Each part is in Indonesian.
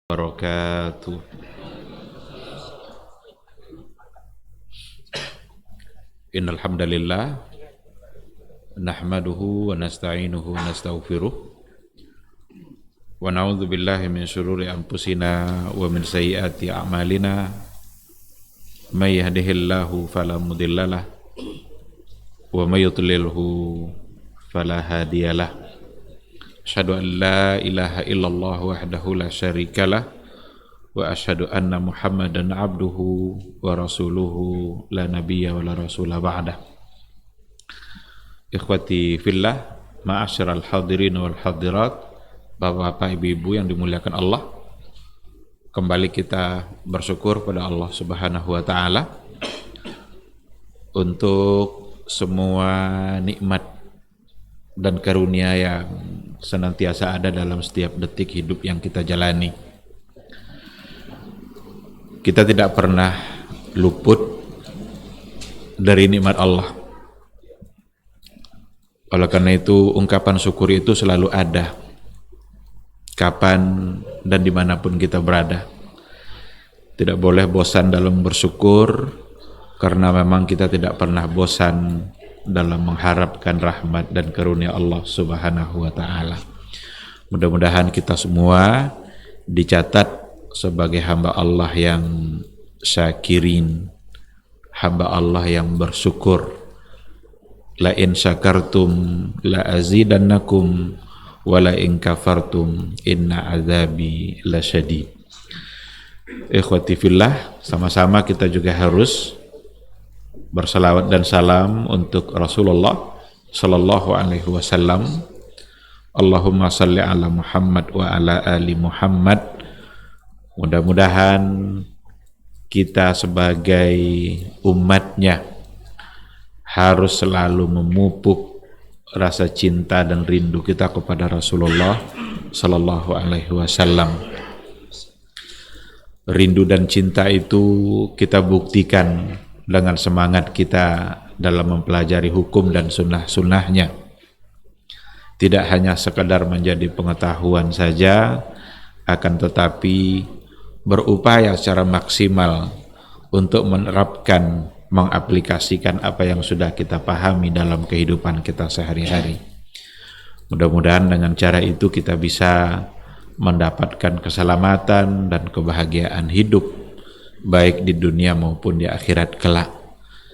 Wabarakatuh. Innal hamdalillah nahmaduhu wa nasta'inuhu wa nastaghfiruh wa na'udzu billahi min syururi anfusina wa min sayyiati a'malina may yahdihillahu fala mudhillalah wa may yudlilhu fala hadiyalah. Asyhadu an la ilaha illallah wahdahu la syarikalah wa asyhadu anna Muhammadan abduhu wa rasuluhu la nabiyya wa la rasula ba'dah. Ikhwati fillah, ma'asyiral hadirin wal hadirat, Bapak-bapak, ibu-ibu yang dimuliakan Allah. Kembali kita bersyukur pada Allah Subhanahu wa taala untuk semua nikmat dan karunia yang senantiasa ada dalam setiap detik hidup yang kita jalani. Kita tidak pernah luput dari nikmat Allah. Oleh karena itu, ungkapan syukur itu selalu ada, kapan dan dimanapun kita berada. Tidak boleh bosan dalam bersyukur, karena memang kita tidak pernah bosan dalam mengharapkan rahmat dan karunia Allah Subhanahu wa taala. Mudah-mudahan kita semua dicatat sebagai hamba Allah yang syakirin, hamba Allah yang bersyukur. La in syakartum la azidannakum wa la in kafartum inna azabi lasyadid. Ikhwati fillah, sama-sama kita juga harus bersalawat dan salam untuk Rasulullah sallallahu alaihi wasallam. Allahumma salli ala Muhammad wa ala ali Muhammad. Mudah-mudahan kita sebagai umatnya harus selalu memupuk rasa cinta dan rindu kita kepada Rasulullah sallallahu alaihi wasallam. Rindu dan cinta itu kita buktikan dengan semangat kita dalam mempelajari hukum dan sunnah-sunnahnya. Tidak hanya sekadar menjadi pengetahuan saja, akan tetapi berupaya secara maksimal untuk menerapkan, mengaplikasikan apa yang sudah kita pahami dalam kehidupan kita sehari-hari. Mudah-mudahan dengan cara itu kita bisa mendapatkan keselamatan dan kebahagiaan hidup, baik di dunia maupun di akhirat kelak.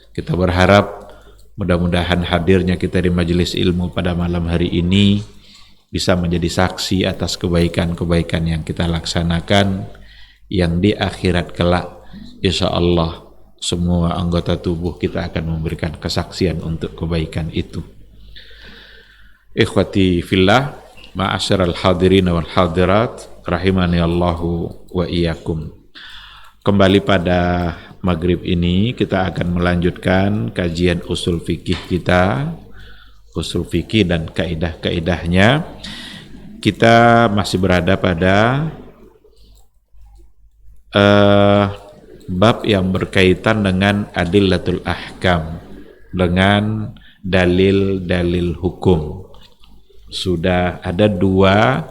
Kita berharap mudah-mudahan hadirnya kita di majelis ilmu pada malam hari ini bisa menjadi saksi atas kebaikan-kebaikan yang kita laksanakan, yang di akhirat kelak insya Allah semua anggota tubuh kita akan memberikan kesaksian untuk kebaikan itu. Ikhwati fillah, ma'asyiral hadirin wal hadirat, rahimani Allahu wa iyyakum. Kembali pada maghrib ini kita akan melanjutkan kajian usul fikih kita, usul fikih dan kaidah-kaidahnya. Kita masih berada pada bab yang berkaitan dengan adillatul ahkam, dengan dalil-dalil hukum. Sudah ada dua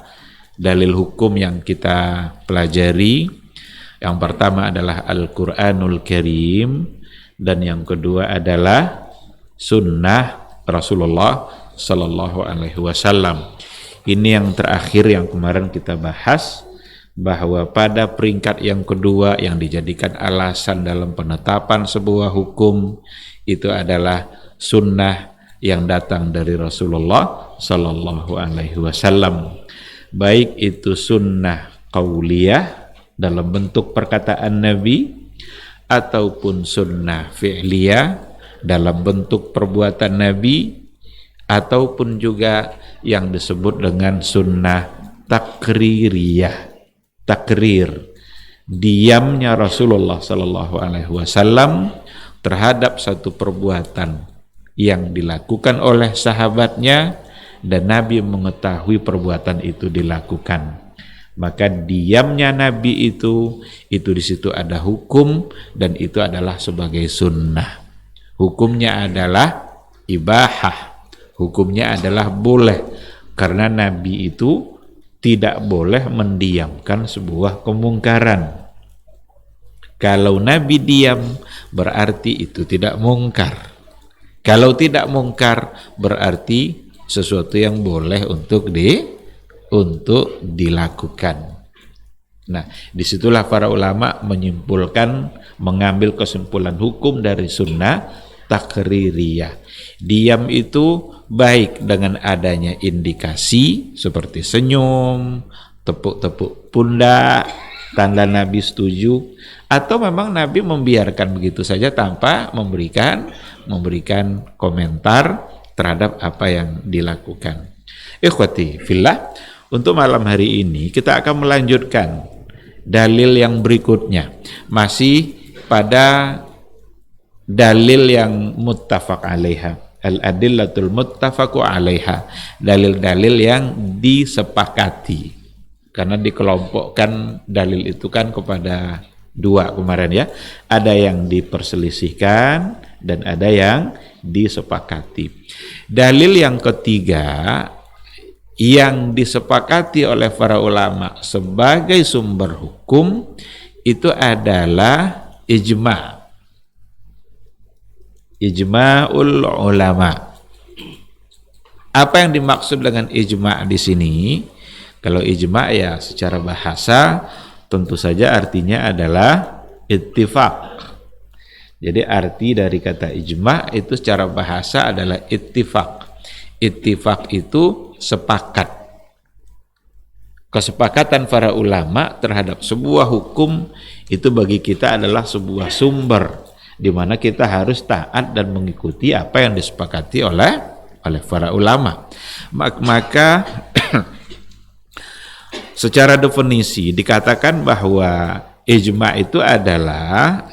dalil hukum yang kita pelajari. Yang pertama adalah Al-Quranul Karim, dan yang kedua adalah sunnah Rasulullah Sallallahu Alaihi Wasallam. Ini yang terakhir yang kemarin kita bahas, bahwa pada peringkat yang kedua yang dijadikan alasan dalam penetapan sebuah hukum itu adalah sunnah yang datang dari Rasulullah Sallallahu Alaihi Wasallam, baik itu sunnah qauliyah dalam bentuk perkataan Nabi ataupun sunnah fi'liyah dalam bentuk perbuatan Nabi, ataupun juga yang disebut dengan sunnah takririyah, takrir, diamnya Rasulullah sallallahu alaihi wasallam terhadap satu perbuatan yang dilakukan oleh sahabatnya dan Nabi mengetahui perbuatan itu dilakukan. Maka diamnya Nabi itu di situ ada hukum, dan itu adalah sebagai sunnah. Hukumnya adalah ibahah, hukumnya adalah boleh, karena Nabi itu tidak boleh mendiamkan sebuah kemungkaran. Kalau Nabi diam, berarti itu tidak mungkar. Kalau tidak mungkar, berarti sesuatu yang boleh untuk dilakukan. Nah, disitulah para ulama menyimpulkan, mengambil kesimpulan hukum dari sunnah takririyah. Diam itu baik dengan adanya indikasi seperti senyum, tepuk-tepuk pundak, tanda Nabi setuju, atau memang Nabi membiarkan begitu saja tanpa memberikan komentar terhadap apa yang dilakukan. Ikhwati fillah, untuk malam hari ini kita akan melanjutkan dalil yang berikutnya, masih pada dalil yang muttafaq alaiha, al-adillatul muttafaqu alaiha, dalil-dalil yang disepakati, karena dikelompokkan dalil itu kan kepada dua kemarin ya, ada yang diperselisihkan dan ada yang disepakati. Dalil yang ketiga yang disepakati oleh para ulama sebagai sumber hukum itu adalah ijma'ul ulama. Apa yang dimaksud dengan ijma' di sini? Kalau ijma' ya secara bahasa tentu saja artinya adalah ittifaq. Jadi arti dari kata ijma' itu secara bahasa adalah ittifaq. Ittifaq itu sepakat. Kesepakatan para ulama terhadap sebuah hukum itu bagi kita adalah sebuah sumber di mana kita harus taat dan mengikuti apa yang disepakati oleh para ulama. Maka secara definisi dikatakan bahwa ijma' itu adalah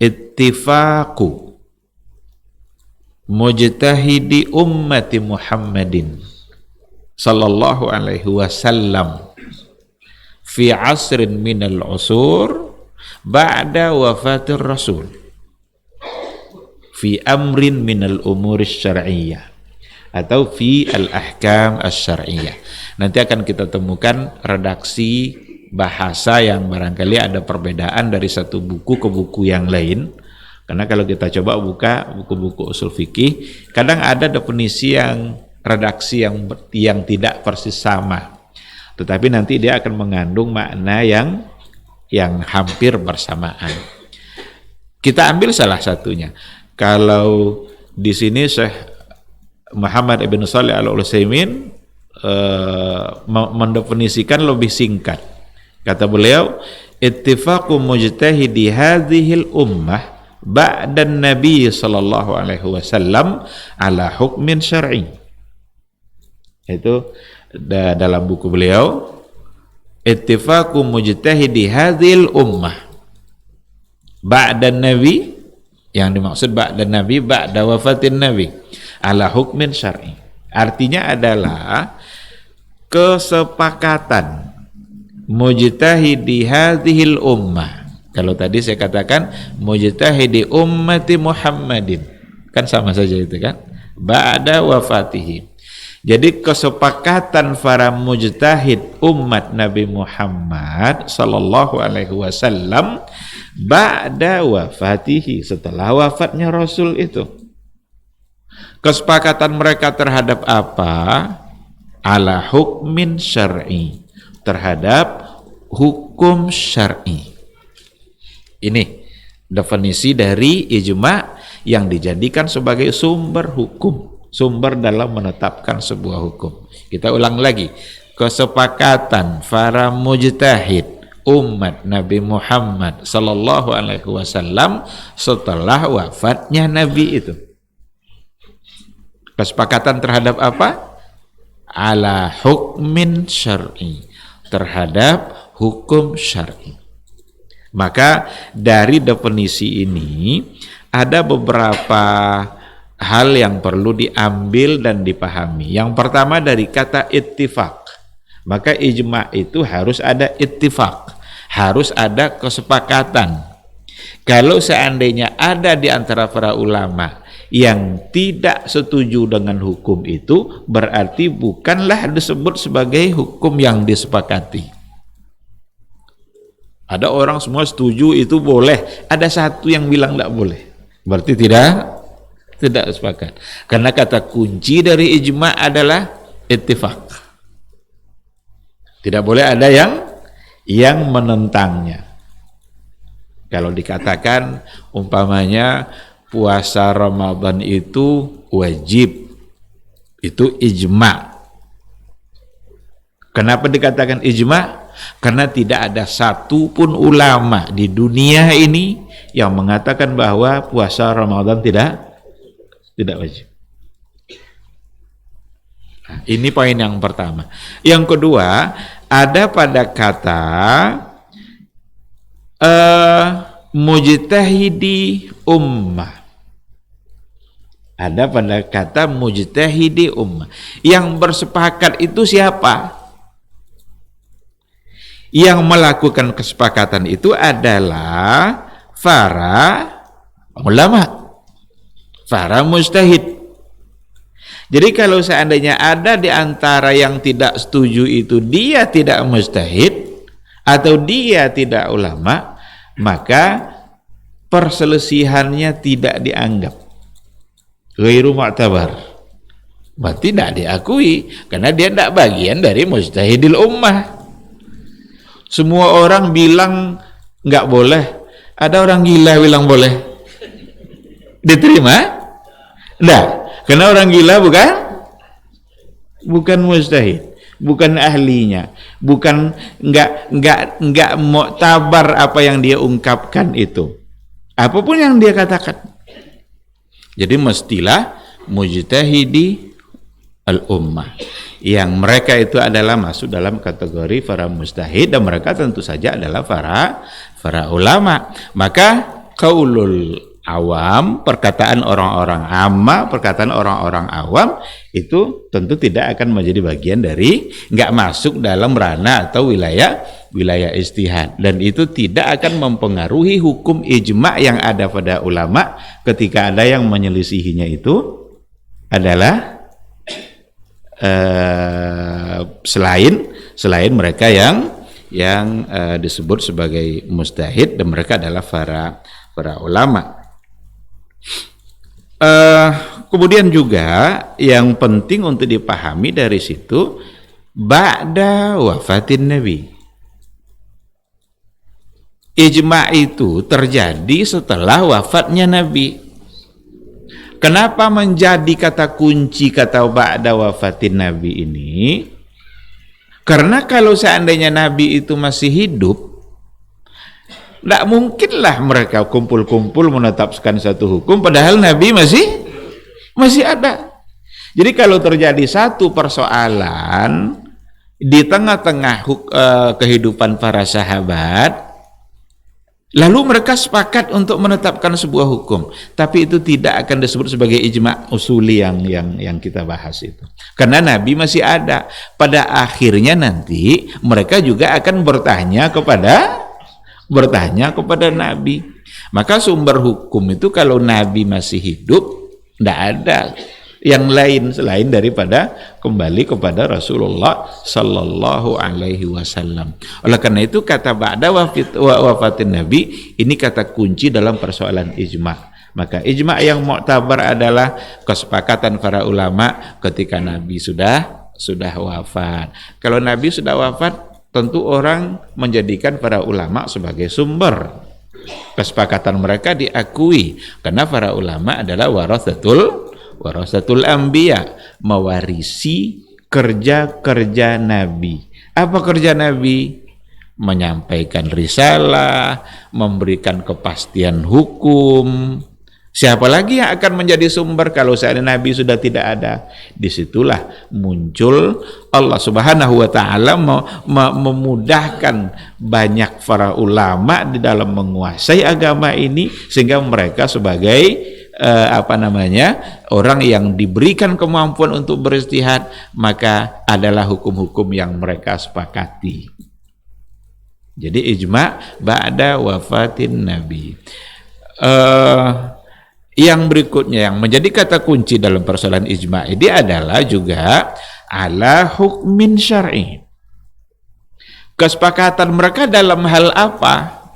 ittifaqu mujtahidi ummati Muhammadin sallallahu alaihi wasallam fi asrin minal usur ba'da wafatir rasul fi amrin minal umuri syar'iyyah atau fi al-ahkam asy-syar'iyyah. Nanti akan kita temukan redaksi bahasa yang barangkali ada perbedaan dari satu buku ke buku yang lain. Karena kalau kita coba buka buku-buku usul fikih, kadang ada definisi yang redaksi yang tidak persis sama. Tetapi nanti dia akan mengandung makna yang hampir bersamaan. Kita ambil salah satunya. Kalau di sini Syekh Muhammad ibn Shalih al-Utsaimin mendefinisikan lebih singkat. Kata beliau, ittifaqu mujtahidi hadhil ummah ba'da Nabi sallallahu alaihi wasallam ala hukmin syar'i. Itu dalam buku beliau, ittifaqu mujtahidi hadhil ummah ba'da Nabi, yang dimaksud ba'da Nabi ba'da wafatin Nabi ala hukmin syar'i. Artinya adalah kesepakatan mujtahidi hadhil ummah. Kalau tadi saya katakan mujtahidi ummati Muhammadin, kan sama saja itu kan, ba'da wafatihi. Jadi kesepakatan para mujtahid umat Nabi Muhammad sallallahu alaihi wasallam ba'da wafatihi, setelah wafatnya Rasul itu. Kesepakatan mereka terhadap apa? Ala hukmin syar'i, terhadap hukum syar'i. Ini definisi dari ijma' yang dijadikan sebagai sumber hukum, sumber dalam menetapkan sebuah hukum. Kita ulang lagi, kesepakatan para mujtahid umat Nabi Muhammad sallallahu alaihi wasallam setelah wafatnya Nabi itu. Kesepakatan terhadap apa? Ala hukmin syar'i, terhadap hukum syar'i. Maka dari definisi ini ada beberapa hal yang perlu diambil dan dipahami. Yang pertama dari kata ittifaq. Maka ijma' itu harus ada ittifaq, harus ada kesepakatan. Kalau seandainya ada di antara para ulama yang tidak setuju dengan hukum itu berarti bukanlah disebut sebagai hukum yang disepakati. Ada orang semua setuju itu boleh, ada satu yang bilang tidak boleh, berarti tidak sepakat. Karena kata kunci dari ijma adalah ittifaq. Tidak boleh ada yang menentangnya. Kalau dikatakan umpamanya puasa Ramadan itu wajib, itu ijma. Kenapa dikatakan ijma? Karena tidak ada satu pun ulama di dunia ini yang mengatakan bahwa puasa Ramadan tidak wajib. Nah, ini poin yang pertama. Yang kedua, ada pada kata mujtahidi ummah. Ada pada kata mujtahidi ummah. Yang bersepakat itu siapa? Yang melakukan kesepakatan itu adalah para ulama, para mujtahid. Jadi kalau seandainya ada di antara yang tidak setuju itu dia tidak mujtahid atau dia tidak ulama, maka perselisihannya tidak dianggap ghairu mu'tabar, berarti tidak diakui karena dia tidak bagian dari mujtahidil ummah. Semua orang bilang nggak boleh, ada orang gila bilang boleh, diterima? Tidak, karena orang gila bukan mujtahid, bukan ahlinya, bukan nggak muktabar apa yang dia ungkapkan itu, apapun yang dia katakan. Jadi mestilah mujtahidi al-ummah, yang mereka itu adalah masuk dalam kategori para mujtahid dan mereka tentu saja adalah para ulama. Maka qaulul awam, perkataan orang-orang amma, perkataan orang-orang awam itu tentu tidak akan menjadi bagian dari, nggak masuk dalam ranah atau wilayah ijtihad, dan itu tidak akan mempengaruhi hukum ijma yang ada pada ulama ketika ada yang menyelisihinya itu adalah selain mereka yang disebut sebagai mujtahid dan mereka adalah para ulama. Kemudian juga yang penting untuk dipahami dari situ, ba'da wafatin Nabi. Ijma itu terjadi setelah wafatnya Nabi. Kenapa menjadi kata kunci kata ba'da wafatin Nabi ini? Karena kalau seandainya Nabi itu masih hidup, tidak mungkinlah mereka kumpul-kumpul menetapkan satu hukum padahal Nabi masih ada. Jadi kalau terjadi satu persoalan di tengah-tengah kehidupan para sahabat, lalu mereka sepakat untuk menetapkan sebuah hukum, tapi itu tidak akan disebut sebagai ijma usuli yang kita bahas itu. Karena Nabi masih ada. Pada akhirnya nanti mereka juga akan bertanya kepada Nabi. Maka sumber hukum itu kalau Nabi masih hidup, tidak ada yang lain selain daripada kembali kepada Rasulullah Sallallahu Alaihi Wasallam. Oleh karena itu kata ba'da wafatin Nabi ini kata kunci dalam persoalan ijma. Maka ijma yang mu'tabar adalah kesepakatan para ulama ketika Nabi sudah wafat. Kalau Nabi sudah wafat, tentu orang menjadikan para ulama sebagai sumber. Kesepakatan mereka diakui karena para ulama adalah warasatul anbiya, mewarisi kerja-kerja Nabi. Apa kerja Nabi? Menyampaikan risalah, memberikan kepastian hukum. Siapa lagi yang akan menjadi sumber kalau seandainya Nabi sudah tidak ada? Disitulah muncul Allah Subhanahu wa Ta'ala memudahkan banyak para ulama di dalam menguasai agama ini sehingga mereka sebagai orang yang diberikan kemampuan untuk beristihad, maka adalah hukum-hukum yang mereka sepakati. Jadi ijma ba'da wafatin Nabi. Yang berikutnya yang menjadi kata kunci dalam persoalan ijma' ini adalah juga ala hukmin syar'i. Kesepakatan mereka dalam hal apa?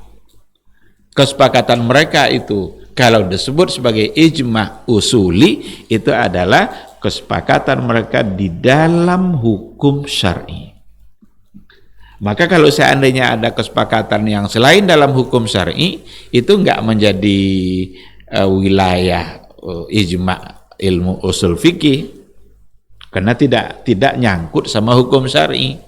Kesepakatan mereka itu kalau disebut sebagai ijma' usuli itu adalah kesepakatan mereka di dalam hukum syar'i. Maka kalau seandainya ada kesepakatan yang selain dalam hukum syar'i itu enggak menjadi wilayah ijma' ilmu usul fikih karena tidak nyangkut sama hukum syar'i.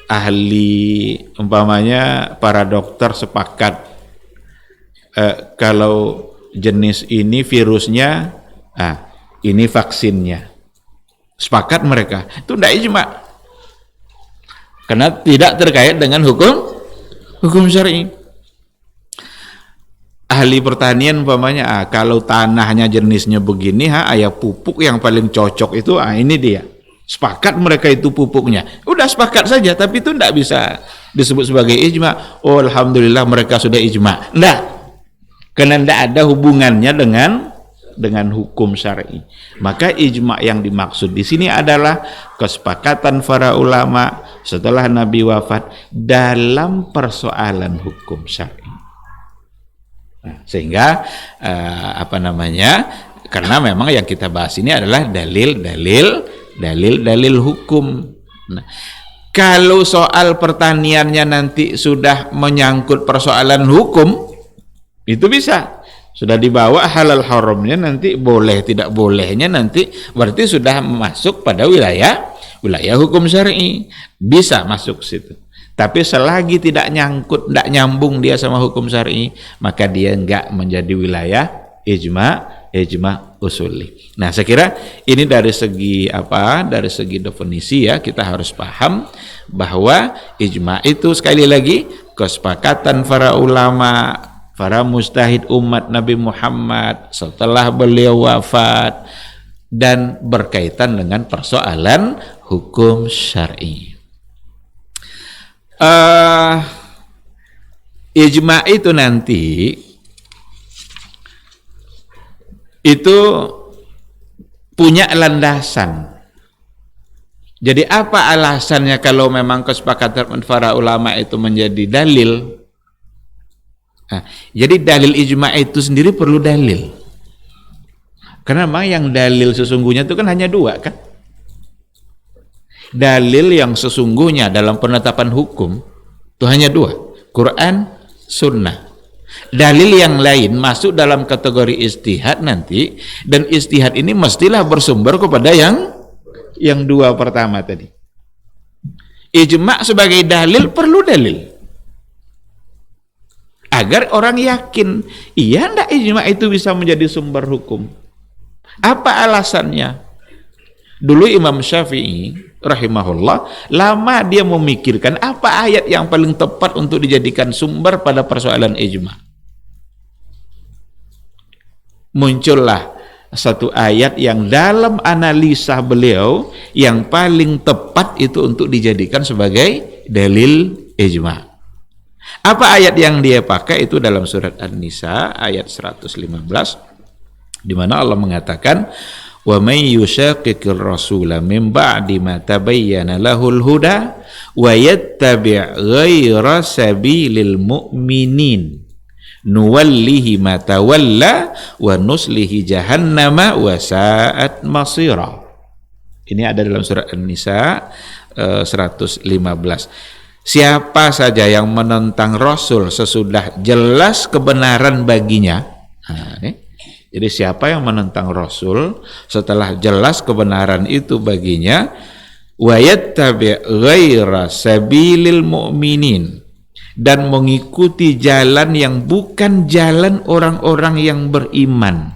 Ahli umpamanya para dokter sepakat kalau jenis ini virusnya, ini vaksinnya, sepakat mereka, itu tidak ijma' karena tidak terkait dengan hukum syar'i. Ahli pertanian umpamanya, kalau tanahnya jenisnya begini, ayah pupuk yang paling cocok itu, ini dia. Sepakat mereka itu pupuknya. Udah sepakat saja, tapi itu tidak bisa disebut sebagai ijma'. Oh, alhamdulillah mereka sudah ijma'. Tidak. Karena tidak ada hubungannya dengan hukum syar'i. Maka ijma' yang dimaksud di sini adalah kesepakatan para ulama setelah Nabi wafat dalam persoalan hukum syar'i. Nah, sehingga karena memang yang kita bahas ini adalah dalil hukum. Nah, kalau soal pertaniannya nanti sudah menyangkut persoalan hukum, itu bisa sudah dibawa halal haramnya nanti boleh tidak bolehnya nanti berarti sudah masuk pada wilayah hukum syar'i, bisa masuk situ. Tapi selagi tidak nyangkut, tidak nyambung dia sama hukum syar'i, maka dia enggak menjadi wilayah ijma' usuli. Nah, saya kira ini dari segi definisi ya, kita harus paham bahwa ijma' itu sekali lagi kesepakatan para ulama, para mujtahid umat Nabi Muhammad setelah beliau wafat dan berkaitan dengan persoalan hukum syar'i. Ijma' itu nanti itu punya landasan. Jadi apa alasannya kalau memang kesepakatan para ulama itu menjadi dalil? Jadi dalil ijma' itu sendiri perlu dalil. Karena memang yang dalil sesungguhnya itu kan hanya dua kan? Dalil yang sesungguhnya dalam penetapan hukum itu hanya dua, Quran, Sunnah. Dalil yang lain masuk dalam kategori ijtihad nanti, dan ijtihad ini mestilah bersumber kepada yang dua pertama tadi. Ijma' sebagai dalil perlu dalil agar orang yakin, iya ndak ijma' itu bisa menjadi sumber hukum. Apa alasannya? Dulu Imam Syafi'i rahimahullah lama dia memikirkan apa ayat yang paling tepat untuk dijadikan sumber pada persoalan ijma'. Muncullah satu ayat yang dalam analisa beliau yang paling tepat itu untuk dijadikan sebagai dalil ijma'. Apa ayat yang dia pakai? Itu dalam surat An-Nisa ayat 115 di mana Allah mengatakan, wa may yushaqiqir rasula min ba'di ma tabayyana lahul huda wa yattabi' ghaira sabilil mu'minin nuwallihi ma tawalla wa nuslihi jahannama wa sa'at masira. Ini ada dalam surat An-Nisa 115. Siapa saja yang menentang Rasul sesudah jelas kebenaran baginya, jadi siapa yang menentang Rasul setelah jelas kebenaran itu baginya, wa yattabi' ghaira sabilil mu'minin, dan mengikuti jalan yang bukan jalan orang-orang yang beriman.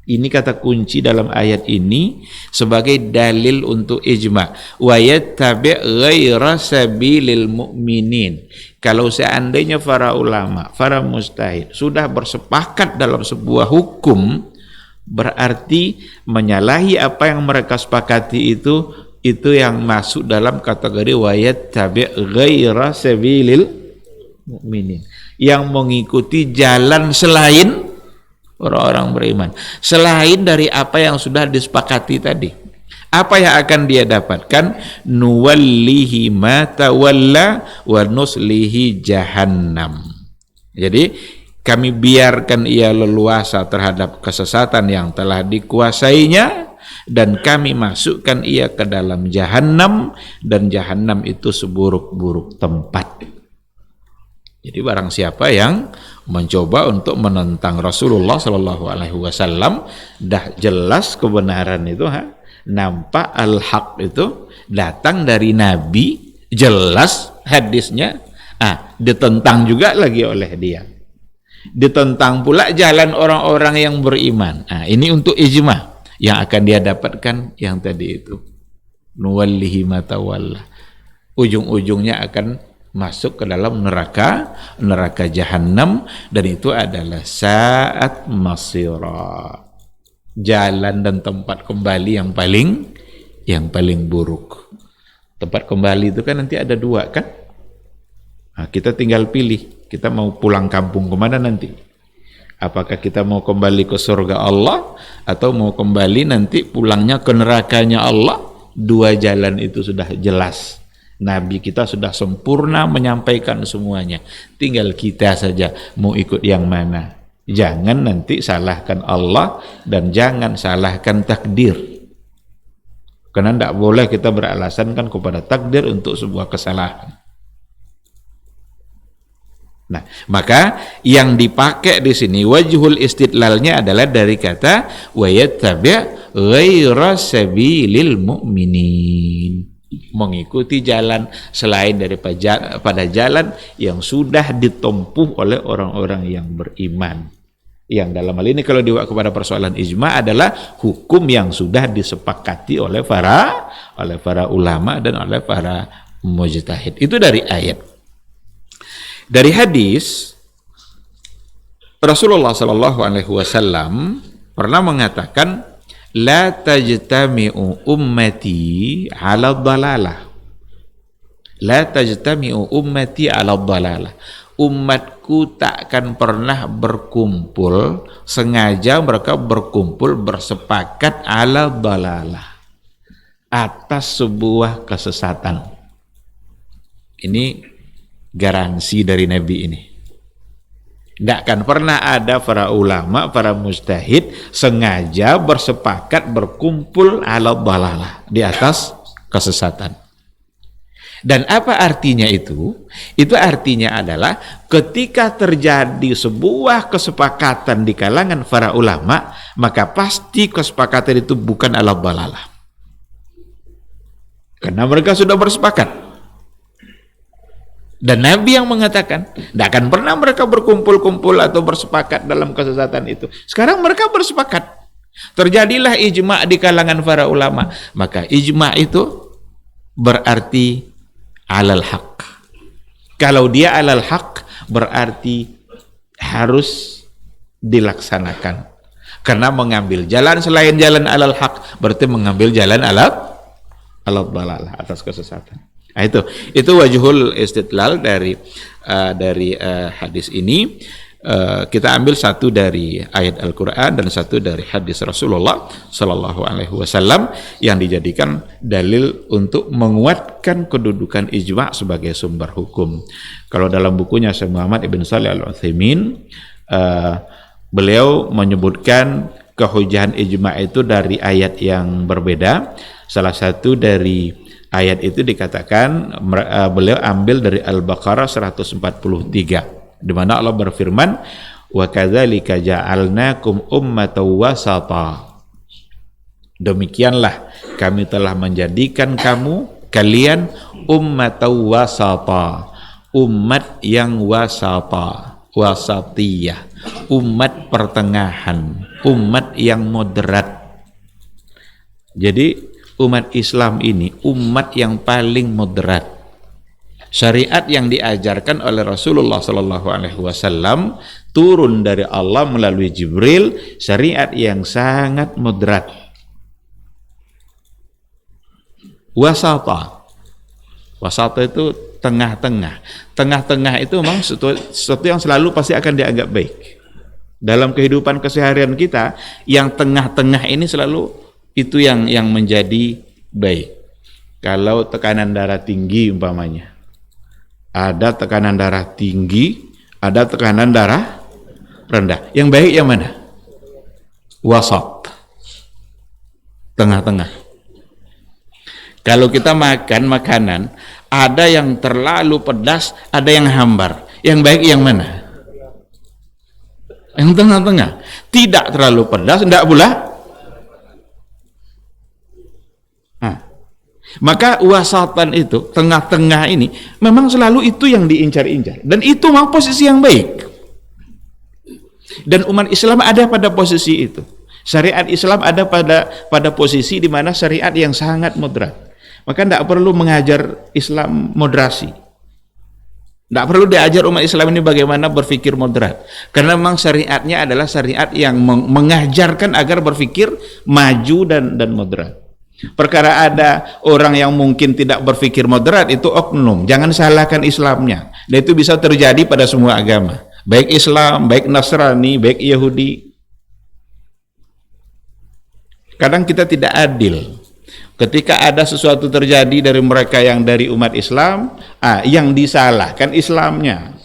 Ini kata kunci dalam ayat ini sebagai dalil untuk ijma'. Wa yattabi' ghaira sabilil mu'minin. Kalau seandainya para ulama, para mujtahid sudah bersepakat dalam sebuah hukum, berarti menyalahi apa yang mereka sepakati itu yang masuk dalam kategori wa yattabi' ghaira sabilil mu'minin. yang mengikuti jalan selain orang-orang beriman, selain dari apa yang sudah disepakati tadi. Apa yang akan dia dapatkan? Nuwallihi ma tawalla wa nuslihi jahannam. Jadi kami biarkan ia leluasa terhadap kesesatan yang telah dikuasainya, dan kami masukkan ia ke dalam jahannam, dan jahannam itu seburuk-buruk tempat. Jadi barang siapa yang mencoba untuk menentang Rasulullah Shallallahu Alaihi Wasallam, dah jelas kebenaran itu, nampak al-haq itu datang dari Nabi, jelas hadisnya, ditentang juga lagi oleh dia. Ditentang pula jalan orang-orang yang beriman. Ini untuk ijma yang akan dia dapatkan yang tadi itu. Nuwallihi ma tawalla. Ujung-ujungnya akan masuk ke dalam neraka jahanam, dan itu adalah saat masira, jalan dan tempat kembali yang paling buruk. Tempat kembali itu kan nanti ada dua kan. Kita tinggal pilih, kita mau pulang kampung kemana nanti. Apakah kita mau kembali ke surga Allah, atau mau kembali nanti pulangnya ke nerakanya Allah? Dua jalan itu sudah jelas. Nabi kita sudah sempurna menyampaikan semuanya. Tinggal kita saja mau ikut yang mana. Jangan nanti salahkan Allah dan jangan salahkan takdir. Karena tidak boleh kita beralasan kan kepada takdir untuk sebuah kesalahan. Nah, maka yang dipakai di sini wajhul istidlalnya adalah dari kata wa yattabi' ghaira sabilil mu'minin. Mengikuti jalan selain daripada jalan yang sudah ditempuh oleh orang-orang yang beriman. Yang dalam hal ini kalau diwak kepada persoalan ijma adalah hukum yang sudah disepakati oleh para ulama dan oleh para mujtahid. Itu dari ayat. Dari hadis, Rasulullah Shallallahu Alaihi Wasallam pernah mengatakan, la tajtami'u ummati 'ala dhalalah. La tajtami'u ummati 'ala dhalalah. Umatku takkan pernah berkumpul, sengaja mereka berkumpul bersepakat 'ala dhalalah, atas sebuah kesesatan. Ini garansi dari Nabi ini. Tidak akan pernah ada para ulama, para mujtahid sengaja bersepakat berkumpul ala dhalalah, di atas kesesatan. Dan apa artinya itu? Itu artinya adalah ketika terjadi sebuah kesepakatan di kalangan para ulama, maka pasti kesepakatan itu bukan ala dhalalah. Karena mereka sudah bersepakat. Dan Nabi yang mengatakan, tidak akan pernah mereka berkumpul-kumpul atau bersepakat dalam kesesatan itu. Sekarang mereka bersepakat. Terjadilah ijma' di kalangan para ulama. Maka ijma' itu berarti alal haq. Kalau dia alal haq, berarti harus dilaksanakan. Karena mengambil jalan selain jalan alal haq, berarti mengambil jalan alal dhalalah, atas kesesatan. Nah, itu wajhul istidlal dari hadis ini. Kita ambil satu dari ayat Al-Quran dan satu dari hadis Rasulullah Sallallahu Alaihi Wasallam yang dijadikan dalil untuk menguatkan kedudukan ijma' sebagai sumber hukum. Kalau dalam bukunya Syekh Muhammad Ibn Shalih Al-Utsaimin, beliau menyebutkan kehujahan ijma' itu dari ayat yang berbeda. Salah satu dari ayat itu dikatakan, beliau ambil dari Al-Baqarah 143, di mana Allah berfirman, wa kadzalika ja'alnakum ummatan wasata. Demikianlah kami telah menjadikan kalian ummatan wasata, umat yang wasatiyah, umat pertengahan, umat yang moderat. Jadi umat Islam ini umat yang paling moderat. Syariat yang diajarkan oleh Rasulullah Sallallahu Alaihi Wasallam turun dari Allah melalui Jibril, syariat yang sangat moderat. Wasata itu tengah-tengah. Tengah-tengah itu memang sesuatu yang selalu pasti akan dianggap baik. Dalam kehidupan keseharian kita, yang tengah-tengah ini selalu itu yang menjadi baik. Kalau tekanan darah tinggi umpamanya, ada tekanan darah tinggi, ada tekanan darah rendah. Yang baik yang mana? Wasat, tengah-tengah. Kalau kita makan makanan, ada yang terlalu pedas, ada yang hambar. Yang baik yang mana? Yang tengah-tengah. Tidak terlalu pedas, tidak pula. Maka wasatan itu, tengah-tengah ini, memang selalu itu yang diincar-incar. Dan itu memang posisi yang baik. Dan umat Islam ada pada posisi itu. Syariat Islam ada pada posisi di mana syariat yang sangat moderat. Maka tidak perlu mengajar Islam moderasi. Tidak perlu diajar umat Islam ini bagaimana berpikir moderat. Karena memang syariatnya adalah syariat yang mengajarkan agar berpikir maju dan moderat. Perkara ada orang yang mungkin tidak berpikir moderat, itu oknum. Jangan salahkan Islamnya. Dan itu bisa terjadi pada semua agama. Baik Islam, baik Nasrani, baik Yahudi. Kadang kita tidak adil. Ketika ada sesuatu terjadi dari mereka yang dari umat Islam, yang disalahkan Islamnya.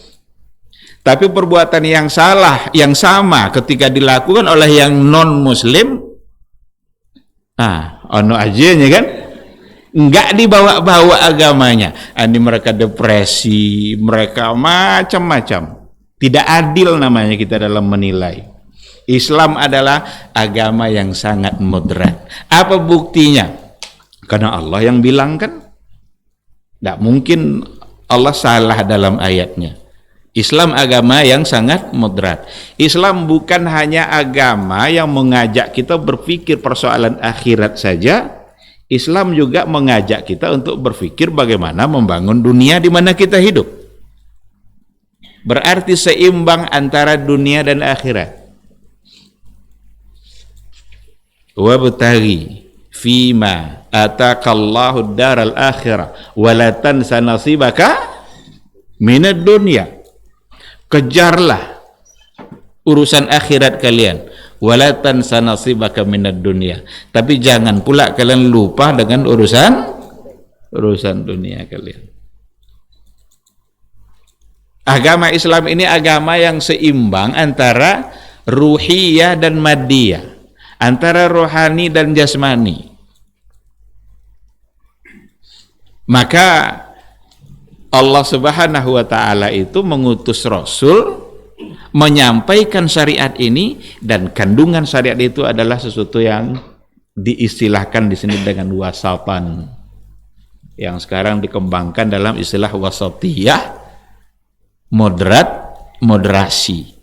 Tapi perbuatan yang salah, yang sama ketika dilakukan oleh yang non-Muslim, ono ajanya kan? Enggak dibawa-bawa agamanya. Ini mereka depresi, mereka macam-macam. Tidak adil namanya kita dalam menilai. Islam adalah agama yang sangat moderat. Apa buktinya? Karena Allah yang bilang kan, tidak mungkin Allah salah dalam ayatnya. Islam agama yang sangat moderat. Islam bukan hanya agama yang mengajak kita berpikir persoalan akhirat saja. Islam juga mengajak kita untuk berpikir bagaimana membangun dunia di mana kita hidup. Berarti seimbang antara dunia dan akhirat. Wabtaghi fima atakallahu daral akhirah wala tansa nasibaka minad dunya. Kejarlah urusan akhirat kalian, wala tansa nasibaka minad dunya. Tapi jangan pula kalian lupa dengan urusan dunia kalian. Agama Islam ini agama yang seimbang antara ruhiyah dan maddiyah, antara rohani dan jasmani. Maka Allah Subhanahu wa ta'ala itu mengutus Rasul menyampaikan syariat ini, dan kandungan syariat itu adalah sesuatu yang diistilahkan di sini dengan wasatan, yang sekarang dikembangkan dalam istilah wasatiyah, moderasi.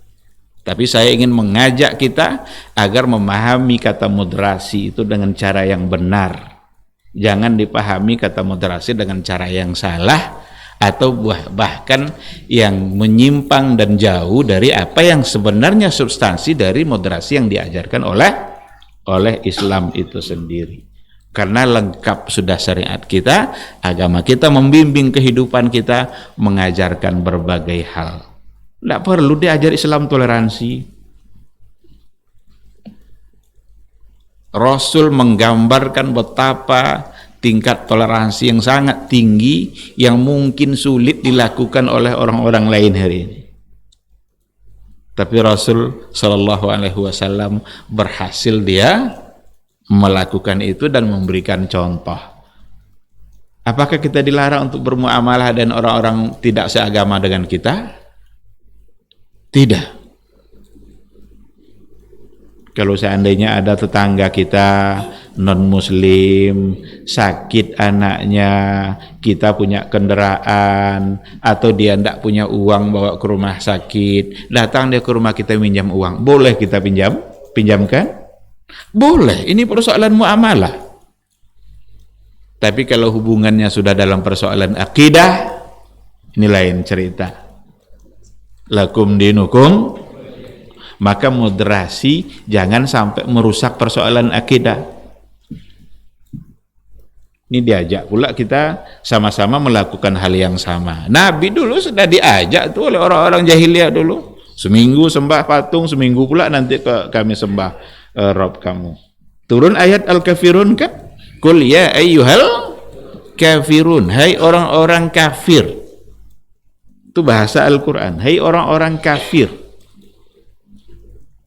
Tapi saya ingin mengajak kita agar memahami kata moderasi itu dengan cara yang benar. Jangan dipahami kata moderasi dengan cara yang salah, atau bahkan yang menyimpang dan jauh dari apa yang sebenarnya substansi dari moderasi yang diajarkan oleh Islam itu sendiri. Karena lengkap sudah syariat kita, agama kita membimbing kehidupan kita, mengajarkan berbagai hal. Tidak perlu diajar Islam toleransi. Rasul menggambarkan betapa tingkat toleransi yang sangat tinggi yang mungkin sulit dilakukan oleh orang-orang lain hari ini. Tapi Rasul Shallallahu Alaihi Wasallam berhasil dia melakukan itu dan memberikan contoh. Apakah kita dilarang untuk bermuamalah dan orang-orang tidak seagama dengan kita? Tidak. Kalau seandainya ada tetangga kita non-muslim, sakit anaknya, kita punya kendaraan, atau dia tidak punya uang bawa ke rumah sakit, datang dia ke rumah kita minjam uang, boleh kita pinjamkan? Boleh, ini persoalan muamalah. Tapi kalau hubungannya sudah dalam persoalan akidah, ini lain cerita. Lakum dinukum. Maka moderasi jangan sampai merusak persoalan akidah. Ini diajak pula kita sama-sama melakukan hal yang sama. Nabi dulu sudah diajak tuh oleh orang-orang jahiliyah dulu. Seminggu sembah patung, seminggu pula nanti kami sembah Rob kamu. Turun ayat Al-Kafirun kan? Qul ya ayyuhal kafirun, hai orang-orang kafir. Itu bahasa Al-Quran, hai orang-orang kafir.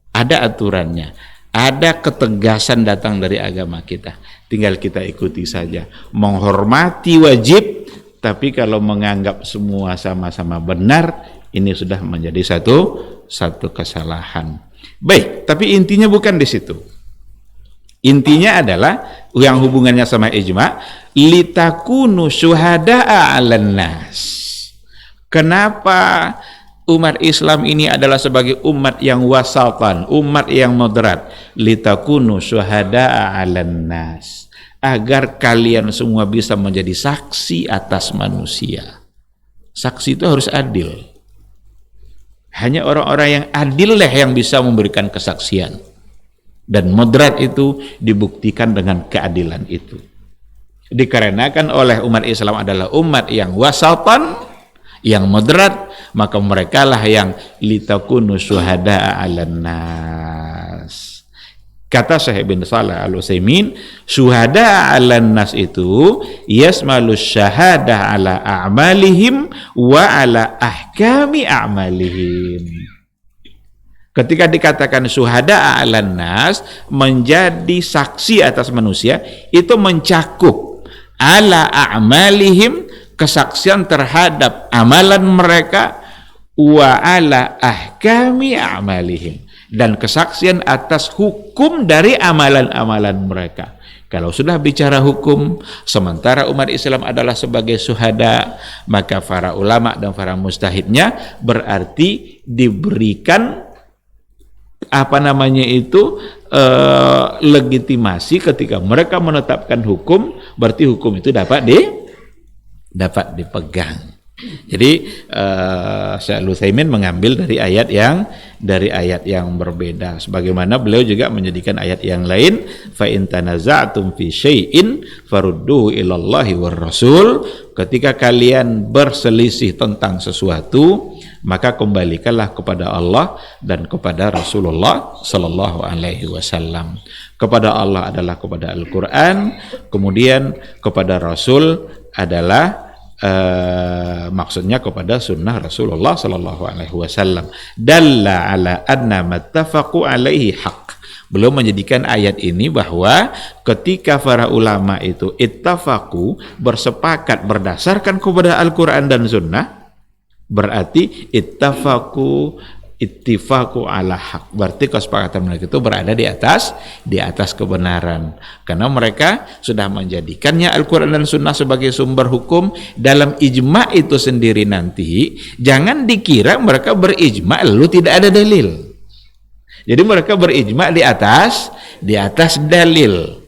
Ada aturannya, ada ketegasan datang dari agama kita. Tinggal kita ikuti saja. Menghormati wajib, tapi kalau menganggap semua sama-sama benar, ini sudah menjadi satu kesalahan. Baik, tapi intinya bukan di situ. Intinya adalah yang hubungannya sama ijma, litakunu syuhada'a 'alan nas. Kenapa umat Islam ini adalah sebagai umat yang wasatan, umat yang moderat? Litakunu syuhada'a 'alan nas, agar kalian semua bisa menjadi saksi atas manusia. Saksi itu harus adil. Hanya orang-orang yang adil lah yang bisa memberikan kesaksian. Dan moderat itu dibuktikan dengan keadilan itu. Dikarenakan oleh umat Islam adalah umat yang wasatan, yang moderat, maka mereka lah yang litakunu syuhada'a 'alan nas. Kata Syekh bin Shalih Al-Utsaimin, syuhada'a 'alan nas itu yasmalu syahadah 'ala a'malihim wa 'ala ahkami a'malihim. Ketika dikatakan syuhada'a 'alan nas, menjadi saksi atas manusia, itu mencakup ala a'malihim, kesaksian terhadap amalan mereka, wa ala ahkami a'malihim, dan kesaksian atas hukum dari amalan-amalan mereka. Kalau sudah bicara hukum, sementara umat Islam adalah sebagai syuhada, maka para ulama dan para mujtahidnya berarti diberikan legitimasi ketika mereka menetapkan hukum, berarti hukum itu dapat dipegang. Jadi Syekh Al-Utsaimin mengambil dari ayat yang berbeda, sebagaimana beliau juga menjadikan ayat yang lain, fa in tanaza'tum fi syai'in farudduhu ilallahi war rasul. Ketika kalian berselisih tentang sesuatu, maka kembalikanlah kepada Allah dan kepada Rasulullah sallallahu alaihi wasallam. Kepada Allah adalah kepada Al-Qur'an, kemudian kepada Rasul adalah maksudnya kepada sunnah Rasulullah sallallahu alaihi wasallam. Dalla ala anna mattafaqu alaihi haq. Belum menjadikan ayat ini bahwa ketika para ulama itu ittafaqu, bersepakat berdasarkan kepada Al-Qur'an dan sunnah, berarti ittifaqu ala haq, berarti kesepakatan mereka itu berada di atas kebenaran, karena mereka sudah menjadikannya Al-Quran dan Sunnah sebagai sumber hukum. Dalam ijma itu sendiri nanti jangan dikira mereka berijma lalu tidak ada dalil. Jadi mereka berijma di atas dalil.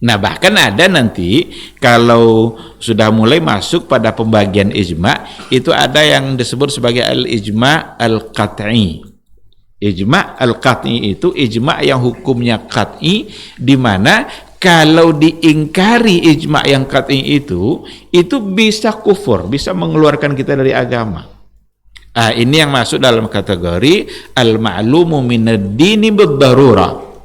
Nah, bahkan ada nanti kalau sudah mulai masuk pada pembagian ijma, itu ada yang disebut sebagai al-ijma al-qat'i. Ijma al-qat'i itu ijma yang hukumnya qat'i, di mana kalau diingkari ijma yang qat'i itu bisa kufur, bisa mengeluarkan kita dari agama. Ini yang masuk dalam kategori al-ma'lumu minad-dini bid-darurah.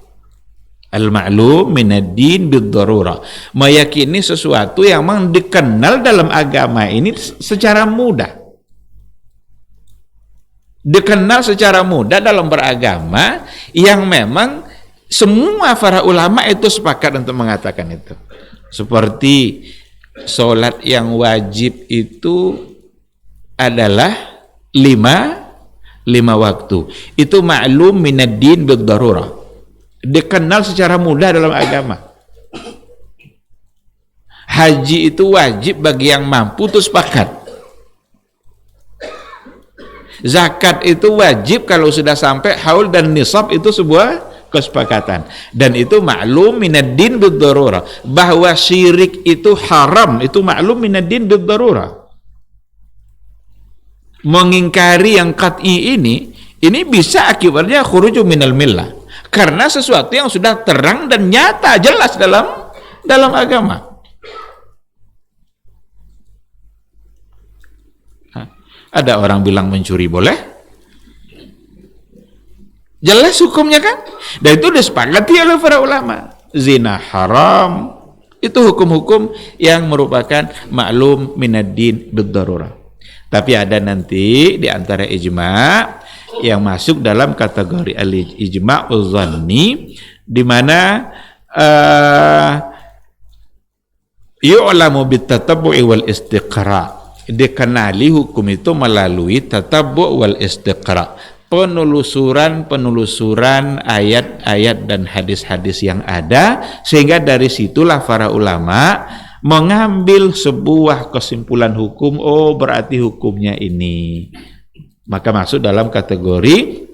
Al-ma'lum minad-din bid-darurah, meyakini sesuatu yang memang dikenal dalam agama ini secara mudah. Dikenal secara mudah dalam beragama, yang memang semua para ulama itu sepakat untuk mengatakan itu. Seperti sholat yang wajib itu adalah lima waktu. Itu ma'lum minad-din bid-darurah, dikenal secara mudah dalam agama. Haji itu wajib bagi yang mampu, itu sepakat. Zakat itu wajib kalau sudah sampai haul dan nisab, itu sebuah kesepakatan. Dan itu ma'lum minad-din bid-darurah. Bahwa syirik itu haram, itu ma'lum minad-din bid-darurah. Mengingkari yang qat'i ini bisa akibatnya khuruju minal millah, karena sesuatu yang sudah terang dan nyata jelas dalam agama. Ada orang bilang mencuri boleh, jelas hukumnya kan, dan itu disepakati oleh para ulama. Zina haram, itu hukum-hukum yang merupakan maklum minad-din bid-darurah. Tapi ada nanti di antara ijma' yang masuk dalam kategori al-ijma' uz-zanni, di mana yu'lamu bit-tatabbu'i wal istiqra'. Dikenali hukum itu melalui tatabbu' wal istiqra', penelusuran ayat-ayat dan hadis-hadis yang ada, sehingga dari situlah para ulama mengambil sebuah kesimpulan hukum. Oh, berarti hukumnya ini, maka masuk dalam kategori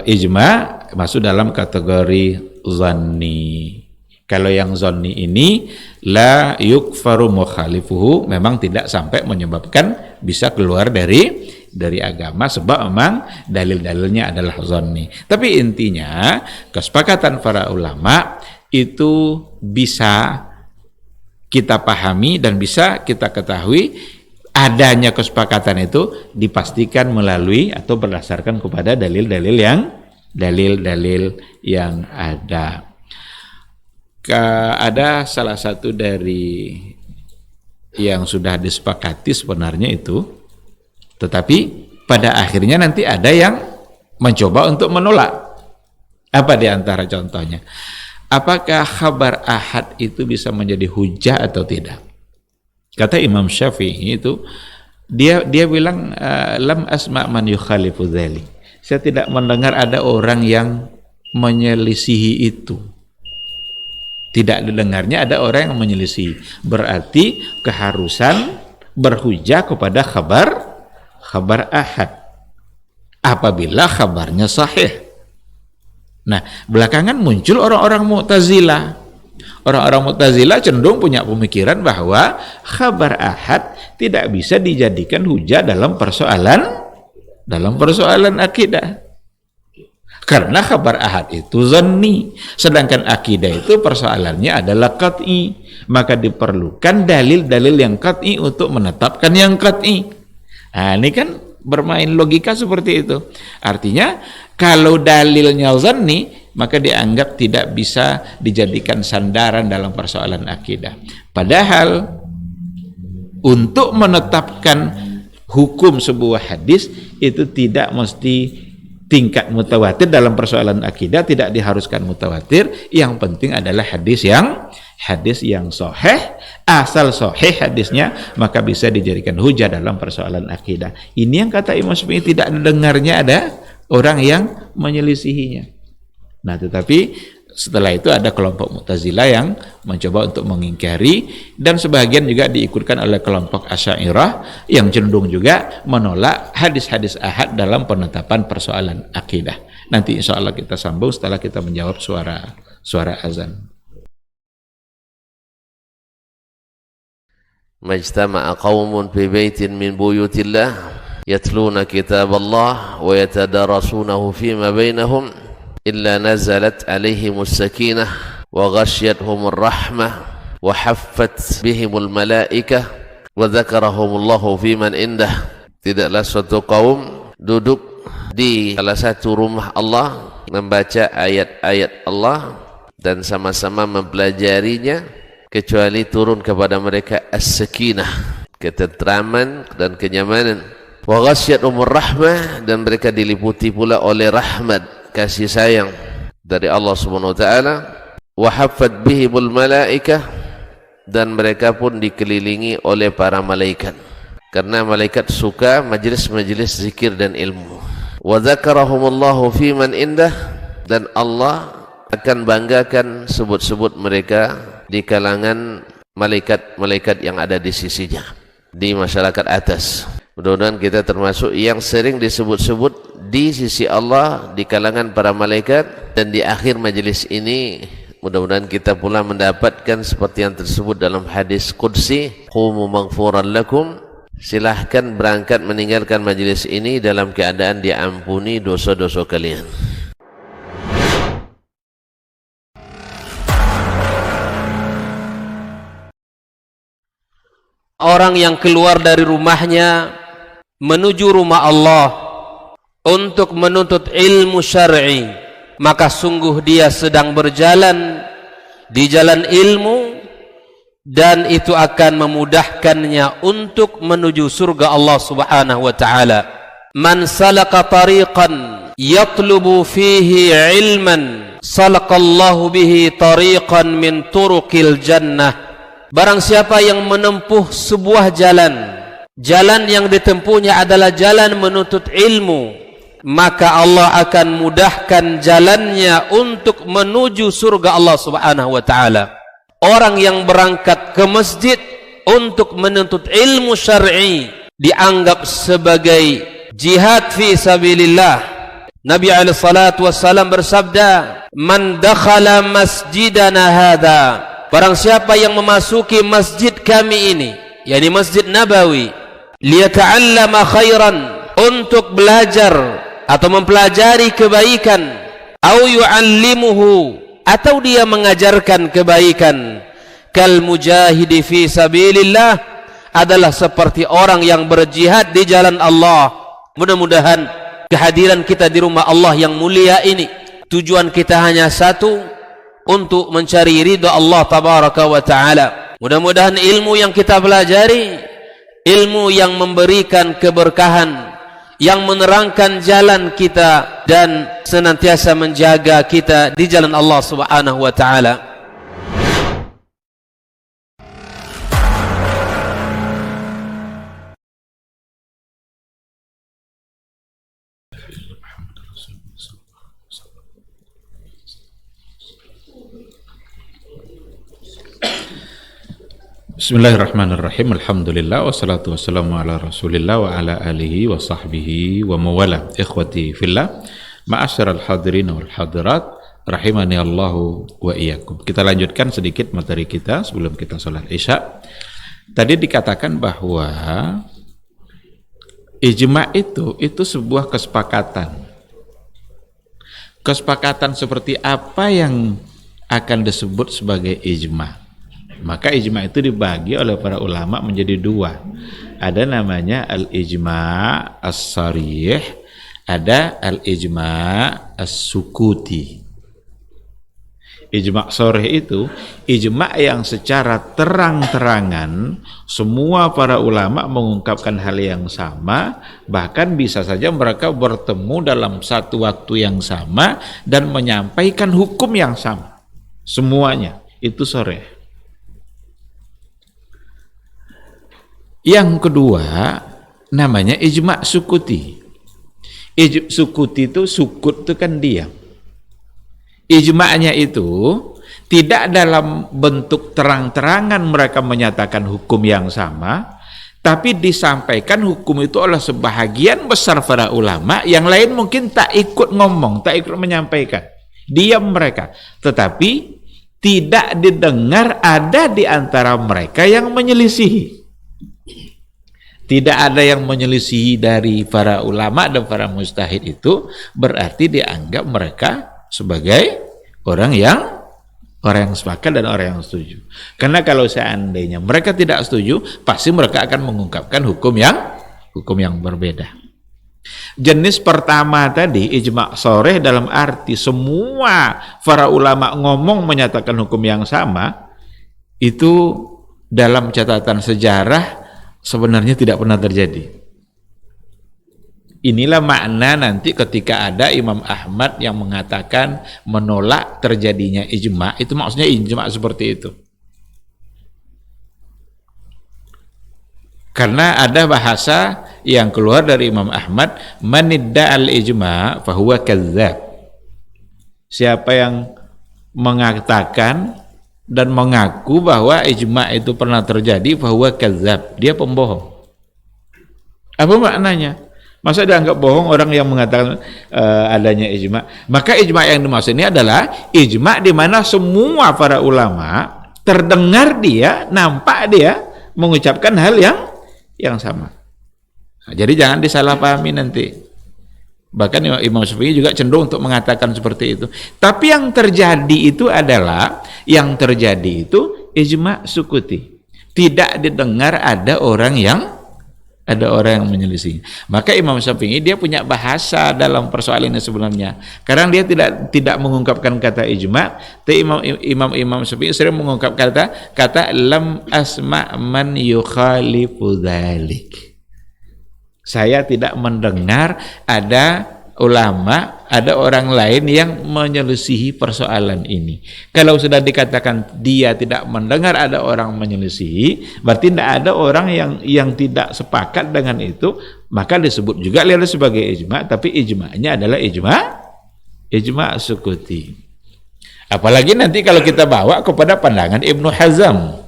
ijma, masuk dalam kategori zanni. Kalau yang zanni ini la yukfaru mukhalifuhu, memang tidak sampai menyebabkan bisa keluar dari agama, sebab memang dalil-dalilnya adalah zanni. Tapi intinya kesepakatan para ulama itu bisa kita pahami dan bisa kita ketahui. Adanya kesepakatan itu dipastikan melalui atau berdasarkan kepada dalil-dalil yang ada. Ada salah satu dari yang sudah disepakati sebenarnya itu, tetapi pada akhirnya nanti ada yang mencoba untuk menolak. Apa di antara contohnya? Apakah khabar ahad itu bisa menjadi hujah atau tidak? Kata Imam Syafi'i itu, dia bilang lam asma' man yukhalifu dzalik. Saya tidak mendengar ada orang yang menyelisihi itu. Tidak didengarnya ada orang yang menyelisih. Berarti keharusan berhujah kepada khabar ahad apabila khabarnya sahih. Nah, belakangan muncul orang-orang Mu'tazilah. Orang-orang Mu'tazilah cenderung punya pemikiran bahwa khabar ahad tidak bisa dijadikan hujah dalam persoalan akidah. Karena khabar ahad itu zanni, sedangkan akidah itu persoalannya adalah qat'i, maka diperlukan dalil-dalil yang qat'i untuk menetapkan yang qat'i. Nah, ini kan bermain logika seperti itu. Artinya kalau dalilnya zanni, maka dianggap tidak bisa dijadikan sandaran dalam persoalan akidah. Padahal untuk menetapkan hukum sebuah hadis itu tidak mesti tingkat mutawatir dalam persoalan akidah, tidak diharuskan mutawatir. Yang penting adalah hadis yang sahih. Asal sahih hadisnya, maka bisa dijadikan hujah dalam persoalan akidah. Ini yang kata Imam Syafi'i tidak dengarnya ada orang yang menyelisihinya. Nah, tetapi setelah itu ada kelompok Mu'tazilah yang mencoba untuk mengingkari, dan sebagian juga diikutkan oleh kelompok Asy'ariyah yang cenderung juga menolak hadis-hadis ahad dalam penetapan persoalan akidah. Nanti insya Allah kita sambung setelah kita menjawab suara azan. Majtama'a qaumun fi baitin min buyutillah yatluna kitaballah wa yatadarasunahu fima bainahum إلا نزلت عليهم السكينة وغشيتهم الرحمة وحفت بهم الملائكة وذكرهم الله في من عنده. Tidaklah suatu kaum duduk di salah satu rumah Allah membaca ayat-ayat Allah dan sama-sama mempelajarinya, kecuali turun kepada mereka as-sakinah, ketentraman dan kenyamanan. Wa ghasyiyatuhumur rahmah, dan mereka diliputi pula oleh rahmat, kasih sayang dari Allah Subhanahu wa taala. Wa haffat bihimul malaikah, dan mereka pun dikelilingi oleh para malaikat, karena malaikat suka majelis-majelis zikir dan ilmu. Wa dzakarahumullahu fi man indah, dan Allah akan banggakan sebut-sebut mereka di kalangan malaikat-malaikat yang ada di sisinya, di masyarakat atas. Mudah-mudahan kita termasuk yang sering disebut-sebut di sisi Allah di kalangan para malaikat, dan di akhir majelis ini mudah-mudahan kita pula mendapatkan seperti yang tersebut dalam hadis qudsi, qumu maghfuran lakum, silahkan berangkat meninggalkan majelis ini dalam keadaan diampuni dosa-dosa kalian. orang yang keluar dari rumahnya menuju rumah Allah untuk menuntut ilmu syar'i, maka sungguh dia sedang berjalan di jalan ilmu, dan itu akan memudahkannya untuk menuju surga Allah Subhanahu wa taala. Man salaka tariqan yatlubu fihi ilman salaqallahu bihi tariqan min turuqil jannah. Barang siapa yang menempuh sebuah jalan yang ditempuhnya adalah jalan menuntut ilmu, maka Allah akan mudahkan jalannya untuk menuju surga Allah Subhanahu wa taala. Orang yang berangkat ke masjid untuk menuntut ilmu syar'i dianggap sebagai jihad fi sabilillah. Nabi alaihi salatu wassalam bersabda, "Man dakhala masjidana hadza," barang siapa yang memasuki masjid kami ini, yakni Masjid Nabawi, liyata'allama khairan, untuk belajar atau mempelajari kebaikan, au yu'allimuhu, atau dia mengajarkan kebaikan, kal mujahidi fi sabilillah, adalah seperti orang yang berjihad di jalan Allah. Mudah-mudahan kehadiran kita di rumah Allah yang mulia ini, tujuan kita hanya satu, untuk mencari ridha Allah tabaraka wa taala. Mudah-mudahan ilmu yang kita pelajari, ilmu yang memberikan keberkahan, yang menerangkan jalan kita dan senantiasa menjaga kita di jalan Allah Subhanahu wa taala. Bismillahirrahmanirrahim. Alhamdulillah wassalatu wassalamu ala Rasulillah wa ala alihi wa sahbihi wa mawala. Ikhwati fillah, ma'asyiral hadirin wal hadirat, rahimani Allahu wa iyyakum. Kita lanjutkan sedikit materi kita sebelum kita salat Isya. Tadi dikatakan bahwa ijma' itu sebuah kesepakatan. Kesepakatan seperti apa yang akan disebut sebagai ijma'? Maka ijma' itu dibagi oleh para ulama menjadi dua. Ada namanya al-ijma' as-sarih, ada al-ijma' as-sukuti. Ijma' sarih itu ijma' yang secara terang-terangan semua para ulama mengungkapkan hal yang sama, bahkan bisa saja mereka bertemu dalam satu waktu yang sama dan menyampaikan hukum yang sama. Semuanya itu sarih. Yang kedua namanya ijma' sukuti. Sukuti itu, sukut itu kan diam. Ijma'nya itu tidak dalam bentuk terang-terangan mereka menyatakan hukum yang sama, tapi disampaikan hukum itu oleh sebahagian besar para ulama, yang lain mungkin tak ikut ngomong, tak ikut menyampaikan. Diam mereka, tetapi tidak didengar ada di antara mereka yang menyelisihi. Tidak ada yang menyelisihi dari para ulama dan para mujtahid, itu berarti dianggap mereka sebagai orang yang sepakat dan orang yang setuju. Karena kalau seandainya mereka tidak setuju, pasti mereka akan mengungkapkan hukum yang berbeda. Jenis pertama tadi ijma' sharih dalam arti semua para ulama ngomong menyatakan hukum yang sama, itu dalam catatan sejarah sebenarnya tidak pernah terjadi. Inilah makna nanti ketika ada Imam Ahmad yang mengatakan menolak terjadinya ijma', itu maksudnya ijma' seperti itu. Karena ada bahasa yang keluar dari Imam Ahmad, manidda'al ijma' fahuwa kadzdzab. Siapa yang mengatakan dan mengaku bahwa ijma' itu pernah terjadi, bahwa kadzdzab, dia pembohong. Apa maknanya? Masa dianggap bohong orang yang mengatakan adanya ijma'? Maka ijma' yang dimaksud ini adalah ijma' di mana semua para ulama terdengar dia, nampak dia mengucapkan hal yang sama. Nah, jadi jangan disalahpahami nanti. Bahkan Imam Syafi'i juga cenderung untuk mengatakan seperti itu. Tapi yang terjadi itu adalah ijma' sukuti. tidak didengar ada orang yang menyelisih. Maka Imam Syafi'i dia punya bahasa dalam persoalan ini sebenarnya. Karena dia tidak mengungkapkan kata ijma, tapi Imam Syafi'i sering mengungkapkan kata lam asma' man yukhalifu dzalik. Saya tidak mendengar ada ulama, ada orang lain yang menyelisihi persoalan ini. Kalau sudah dikatakan dia tidak mendengar ada orang menyelisihi, berarti tidak ada orang yang tidak sepakat dengan itu, maka disebut juga sebagai ijma, tapi ijma'nya adalah ijma' sukuti. Apalagi nanti kalau kita bawa kepada pandangan Ibnu Hazm.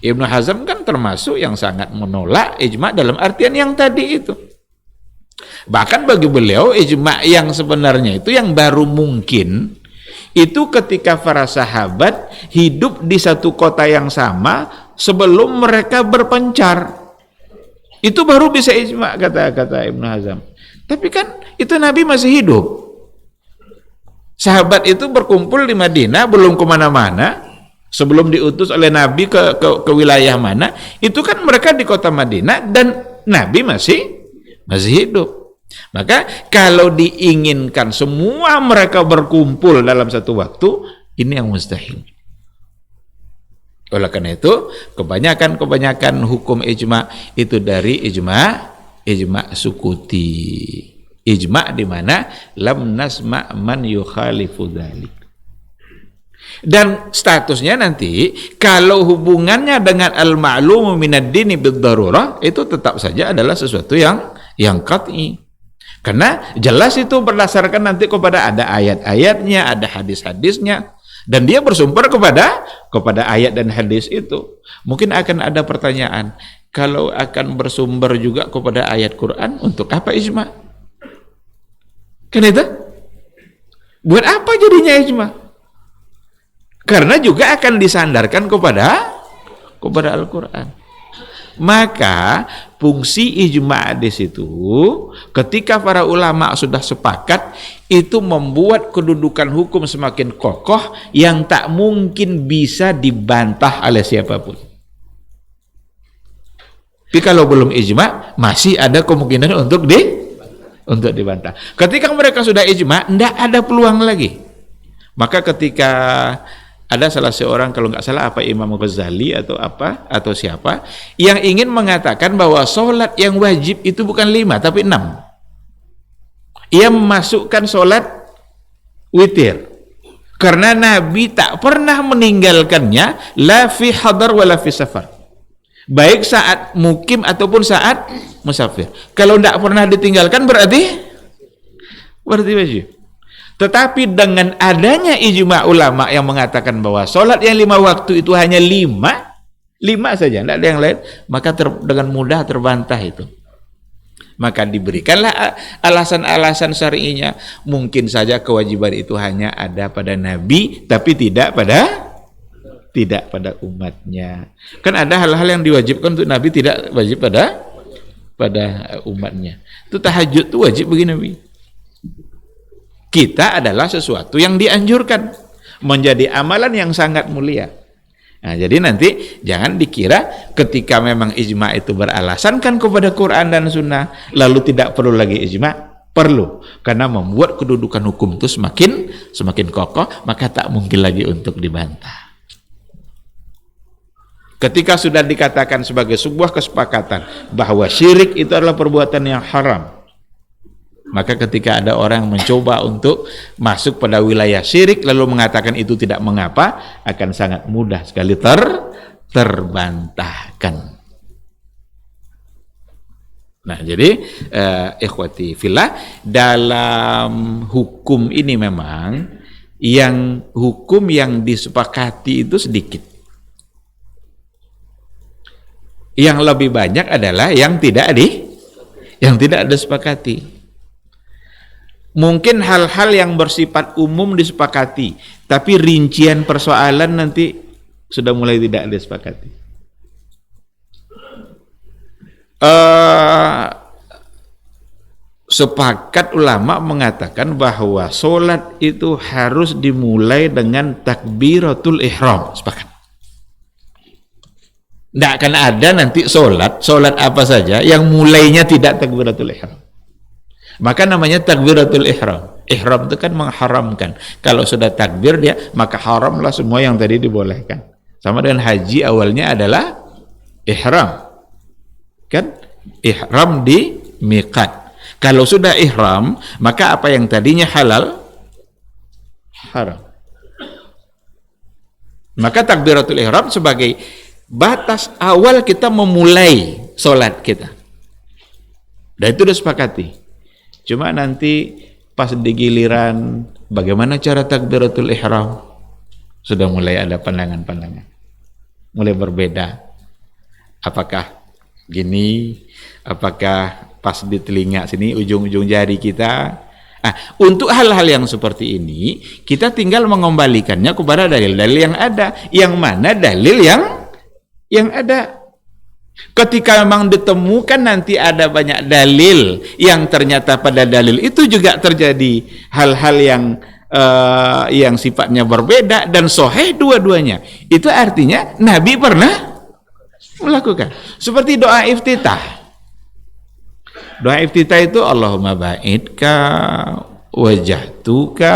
Ibnu Hazm kan termasuk yang sangat menolak ijma' dalam artian yang tadi itu. Bahkan bagi beliau ijma' yang sebenarnya itu yang baru mungkin itu ketika para sahabat hidup di satu kota yang sama sebelum mereka berpencar. Itu baru bisa ijma' kata Ibnu Hazm. Tapi kan itu Nabi masih hidup. Sahabat itu berkumpul di Madinah, belum kemana-mana. Sebelum diutus oleh Nabi ke wilayah mana, itu kan mereka di kota Madinah dan Nabi masih hidup. Maka kalau diinginkan semua mereka berkumpul dalam satu waktu, ini yang mustahil. Oleh karena itu, kebanyakan hukum ijma itu dari ijma sukuti. Ijma di mana lam nasma' man yukhalifu dzalik. Dan statusnya nanti kalau hubungannya dengan al-ma'lumu minad dini bid-darurah itu tetap saja adalah sesuatu yang qat'i. Karena jelas itu berdasarkan nanti kepada ada ayat-ayatnya, ada hadis-hadisnya, dan dia bersumber kepada ayat dan hadis itu. Mungkin akan ada pertanyaan, kalau akan bersumber juga kepada ayat Quran, untuk apa ijma? Kan itu? Buat apa jadinya ijma? Karena juga akan disandarkan kepada Al-Quran. Maka fungsi ijma' di situ ketika para ulama sudah sepakat itu membuat kedudukan hukum semakin kokoh yang tak mungkin bisa dibantah oleh siapapun. Tapi kalau belum ijma' masih ada kemungkinan untuk dibantah. Ketika mereka sudah ijma', tidak ada peluang lagi. Maka ketika ada salah seorang, kalau nggak salah apa Imam Ghazali atau siapa yang ingin mengatakan bahwa sholat yang wajib itu bukan 5 tapi 6. Ia memasukkan sholat witir karena Nabi tak pernah meninggalkannya la fi hadar wala fi safar, baik saat mukim ataupun saat musafir. Kalau tidak pernah ditinggalkan berarti wajib. Tetapi dengan adanya ijma' ulama yang mengatakan bahwa sholat yang 5 waktu itu hanya 5 saja, tidak ada yang lain, maka dengan mudah terbantah itu. Maka diberikanlah alasan-alasan syar'inya. Mungkin saja kewajiban itu hanya ada pada Nabi, tapi tidak pada umatnya. Kan ada hal-hal yang diwajibkan untuk Nabi, tidak wajib pada umatnya. Itu tahajud itu wajib bagi Nabi. Kita adalah sesuatu yang dianjurkan, menjadi amalan yang sangat mulia. Nah, jadi nanti jangan dikira ketika memang ijma' itu beralasan kan kepada Quran dan Sunnah, lalu tidak perlu lagi ijma'. Perlu, karena membuat kedudukan hukum itu semakin kokoh, maka tak mungkin lagi untuk dibantah. Ketika sudah dikatakan sebagai sebuah kesepakatan bahwa syirik itu adalah perbuatan yang haram, maka ketika ada orang mencoba untuk masuk pada wilayah syirik lalu mengatakan itu tidak mengapa, akan sangat mudah sekali terbantahkan. Nah, jadi ikhwati fillah, dalam hukum ini memang hukum yang disepakati itu sedikit. Yang lebih banyak adalah yang tidak disepakati. Mungkin hal-hal yang bersifat umum disepakati, tapi rincian persoalan nanti sudah mulai tidak disepakati. Sepakat ulama mengatakan bahwa sholat itu harus dimulai dengan takbiratul ihram. Sepakat. Tidak akan ada nanti solat apa saja yang mulainya tidak takbiratul ihram. Maka namanya takbiratul ihram. Ihram itu kan mengharamkan. Kalau sudah takbir dia, maka haramlah semua yang tadi dibolehkan. Sama dengan haji, awalnya adalah ihram. Kan? Ihram di miqat. Kalau sudah ihram, maka apa yang tadinya halal, haram. Maka takbiratul ihram sebagai batas awal kita memulai solat kita. Dan itu udah sepakati. Cuma nanti pas di giliran bagaimana cara takbiratul ihram, sudah mulai ada pandangan-pandangan. Mulai berbeda. Apakah gini, apakah pas di telinga sini, ujung-ujung jari kita. Untuk hal-hal yang seperti ini, kita tinggal mengembalikannya kepada dalil-dalil yang ada. Yang mana dalil yang ada. Ketika memang ditemukan nanti ada banyak dalil yang ternyata pada dalil itu juga terjadi hal-hal yang sifatnya berbeda dan sahih dua-duanya. Itu artinya Nabi pernah melakukan. Seperti doa iftitah. Doa iftitah itu Allahumma ba'idka wajahtuka.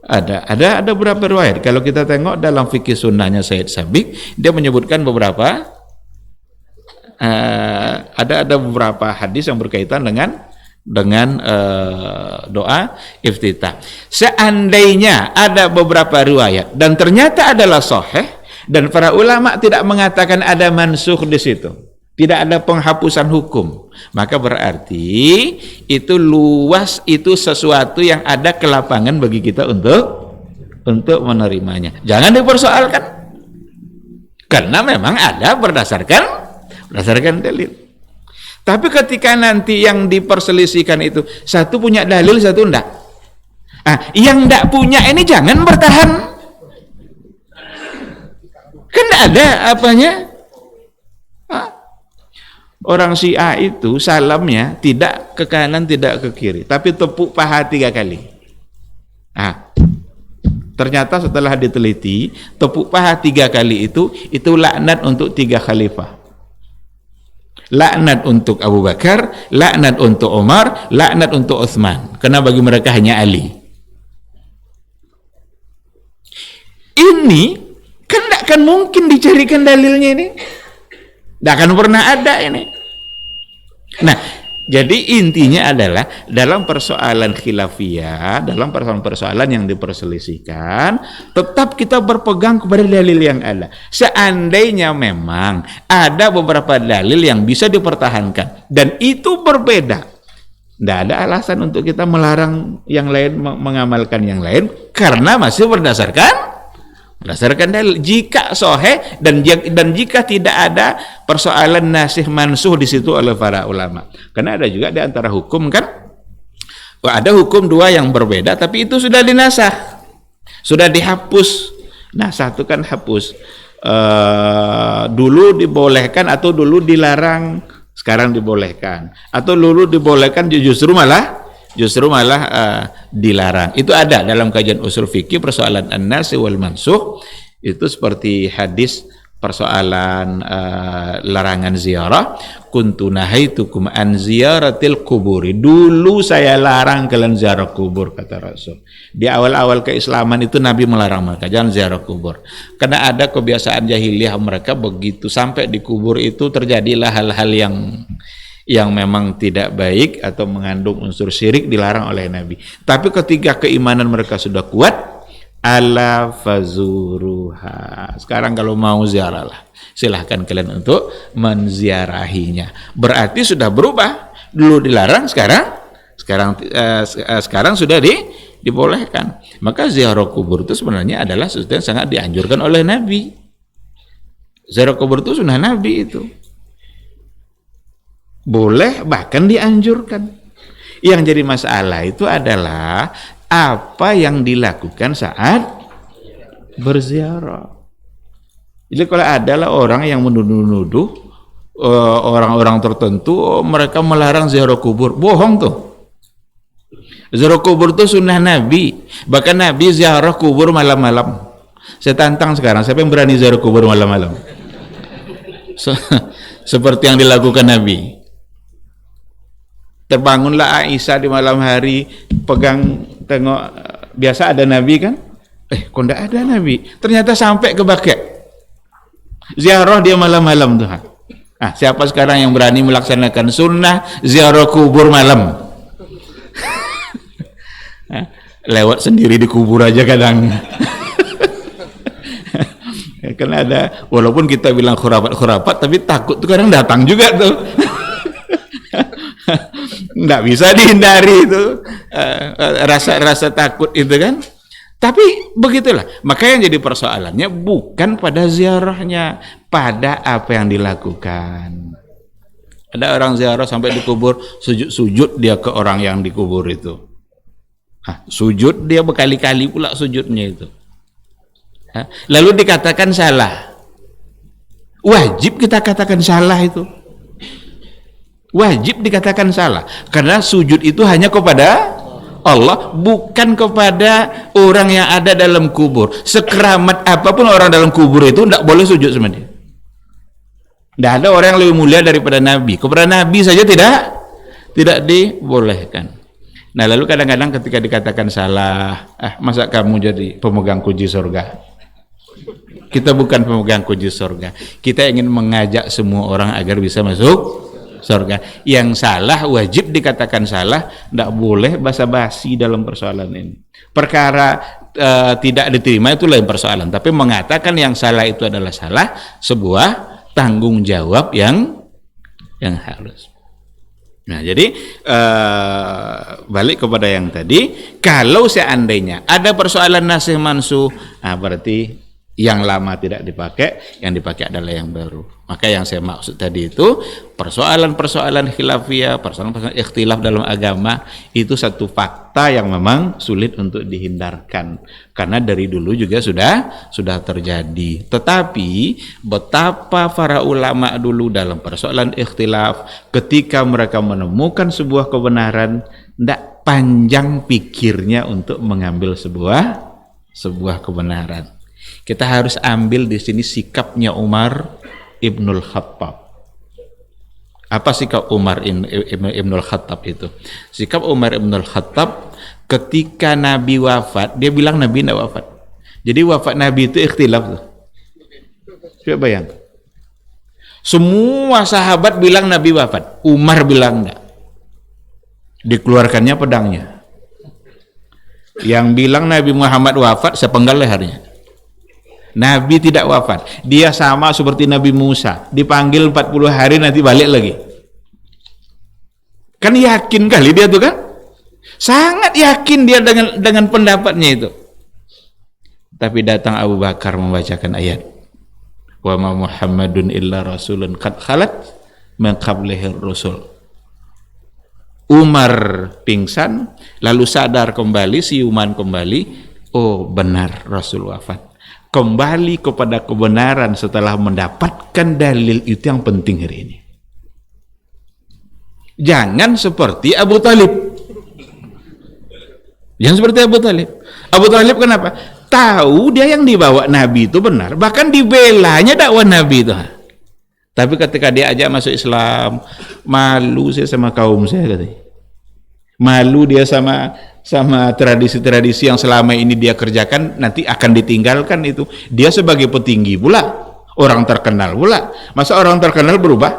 Ada beberapa riwayat. Kalau kita tengok dalam fikih sunnahnya Said Sabiq, dia menyebutkan beberapa ada beberapa hadis yang berkaitan dengan doa iftitah. Seandainya ada beberapa riwayat dan ternyata adalah sahih dan para ulama tidak mengatakan ada mansukh di situ, tidak ada penghapusan hukum, maka berarti itu luas, itu sesuatu yang ada kelapangan bagi kita untuk menerimanya. Jangan dipersoalkan, karena memang ada berdasarkan dalil. Tapi ketika nanti yang diperselisihkan itu satu punya dalil, satu enggak, yang enggak punya ini jangan bertahan, kan ada apanya. Orang Syiah itu salamnya tidak ke kanan, tidak ke kiri, tapi tepuk paha 3 kali. Ternyata setelah diteliti, tepuk paha 3 kali itu laknat untuk 3 khalifah. Laknat untuk Abu Bakar, laknat untuk Umar, laknat untuk Utsman. Karena bagi mereka hanya Ali. Ini kan tidak akan mungkin dicarikan dalilnya ini. Tidak akan pernah ada ini. Nah, jadi intinya adalah dalam persoalan khilafiyah, dalam persoalan yang diperselisihkan, tetap kita berpegang kepada dalil yang ada. Seandainya memang ada beberapa dalil yang bisa dipertahankan dan itu berbeda, tidak ada alasan untuk kita melarang yang lain mengamalkan yang lain, karena masih berdasarkan dalil. Jika sahih dan jika tidak ada persoalan nasih mansuh di situ oleh para ulama. Karena ada juga di antara hukum kan, ada hukum 2 yang berbeda tapi itu sudah dinasah, sudah dihapus. Nasah itu kan hapus. Dulu dibolehkan atau dulu dilarang, sekarang dibolehkan, atau dulu dibolehkan justru malah dilarang. Itu ada dalam kajian usul fikih persoalan an-nasih wal mansukh. Itu seperti hadis persoalan larangan ziarah, kuntu nahaitukum an ziyaratil kuburi, dulu saya larang kalian ziarah kubur, kata Rasul. Di awal-awal keislaman itu Nabi melarang mereka jangan ziarah kubur, karena ada kebiasaan jahiliyah mereka begitu sampai di kubur itu terjadilah hal-hal yang memang tidak baik atau mengandung unsur syirik, dilarang oleh Nabi. Tapi ketika keimanan mereka sudah kuat, ala fazuruha, sekarang kalau mau ziarahlah, silahkan kalian untuk menziarahinya. Berarti sudah berubah, dulu dilarang, sekarang sudah dibolehkan. Maka ziarah kubur itu sebenarnya adalah sesuatu yang sangat dianjurkan oleh Nabi. Ziarah kubur itu sunnah Nabi, itu boleh, bahkan dianjurkan. Yang jadi masalah itu adalah apa yang dilakukan saat berziarah. Jadi kalau adalah orang yang menuduh-nuduh orang-orang tertentu, mereka melarang ziarah kubur, bohong tuh. Ziarah kubur itu sunnah Nabi. Bahkan Nabi ziarah kubur malam-malam. Saya tantang sekarang, siapa yang berani ziarah kubur malam-malam? Seperti yang dilakukan Nabi. Terbangunlah Aisyah di malam hari, pegang tengok, biasa ada Nabi kan? Kok enggak ada Nabi? Ternyata sampai ke Baqi'. Ziarah dia malam-malam tuh. Siapa sekarang yang berani melaksanakan sunnah ziarah kubur malam? Lewat sendiri di kubur aja kadang. Karena ada, walaupun kita bilang khurafat, tapi takut tuh kadang datang juga tuh. Nggak bisa dihindari itu rasa takut itu kan. Tapi begitulah, maka yang jadi persoalannya bukan pada ziarahnya, pada apa yang dilakukan. Ada orang ziarah sampai dikubur, sujud dia ke orang yang dikubur itu. Sujud dia berkali-kali pula sujudnya itu. Lalu dikatakan salah. Wajib kita katakan salah itu. Wajib dikatakan salah, karena sujud itu hanya kepada Allah, bukan kepada orang yang ada dalam kubur. Sekeramat apapun orang dalam kubur itu tidak boleh sujud sama dia. Tidak ada orang yang lebih mulia daripada Nabi. Kepada Nabi saja tidak dibolehkan. Nah, lalu kadang-kadang ketika dikatakan salah, masa kamu jadi pemegang kunci surga? Kita bukan pemegang kunci surga. Kita ingin mengajak semua orang agar bisa masuk surga. Yang salah wajib dikatakan salah, tidak boleh basa-basi dalam persoalan ini. Perkara tidak diterima itu lain persoalan, tapi mengatakan yang salah itu adalah salah, sebuah tanggung jawab yang harus. Nah, jadi balik kepada yang tadi, kalau seandainya ada persoalan nasih mansuh, berarti yang lama tidak dipakai, yang dipakai adalah yang baru. Maka yang saya maksud tadi itu persoalan-persoalan khilafiyah, persoalan-persoalan ikhtilaf dalam agama itu satu fakta yang memang sulit untuk dihindarkan, karena dari dulu juga sudah terjadi. Tetapi betapa para ulama dulu dalam persoalan ikhtilaf, ketika mereka menemukan sebuah kebenaran, tidak panjang pikirnya untuk mengambil sebuah kebenaran. Kita harus ambil di sini sikapnya Umar Ibnul Khattab. Apa sikap Umar Ibnul Khattab itu? Sikap Umar Ibnul Khattab ketika Nabi wafat, dia bilang Nabi tidak wafat. Jadi wafat Nabi itu ikhtilaf tuh. Coba bayangkan. Semua sahabat bilang Nabi wafat, Umar bilang enggak. Dikeluarkannya pedangnya. Yang bilang Nabi Muhammad wafat, sepenggal lehernya. Nabi tidak wafat. Dia sama seperti Nabi Musa, dipanggil 40 hari nanti balik lagi. Kan yakin kali dia tuh kan? Sangat yakin dia dengan pendapatnya itu. Tapi datang Abu Bakar membacakan ayat, wa ma Muhammadun illa rasulun qad khalat min qablihi rusul. Umar pingsan, lalu sadar kembali, siuman kembali, oh benar Rasul wafat. Kembali kepada kebenaran setelah mendapatkan dalil, itu yang penting hari ini. Jangan seperti Abu Talib. Jangan seperti Abu Talib. Abu Talib kenapa? Tahu dia yang dibawa Nabi itu benar, bahkan dibelanya dakwah Nabi itu. Tapi ketika dia ajak masuk Islam, malu saya sama kaum saya katanya. Malu dia sama tradisi-tradisi yang selama ini dia kerjakan, nanti akan ditinggalkan itu. Dia sebagai petinggi pula, orang terkenal pula. Masa orang terkenal berubah?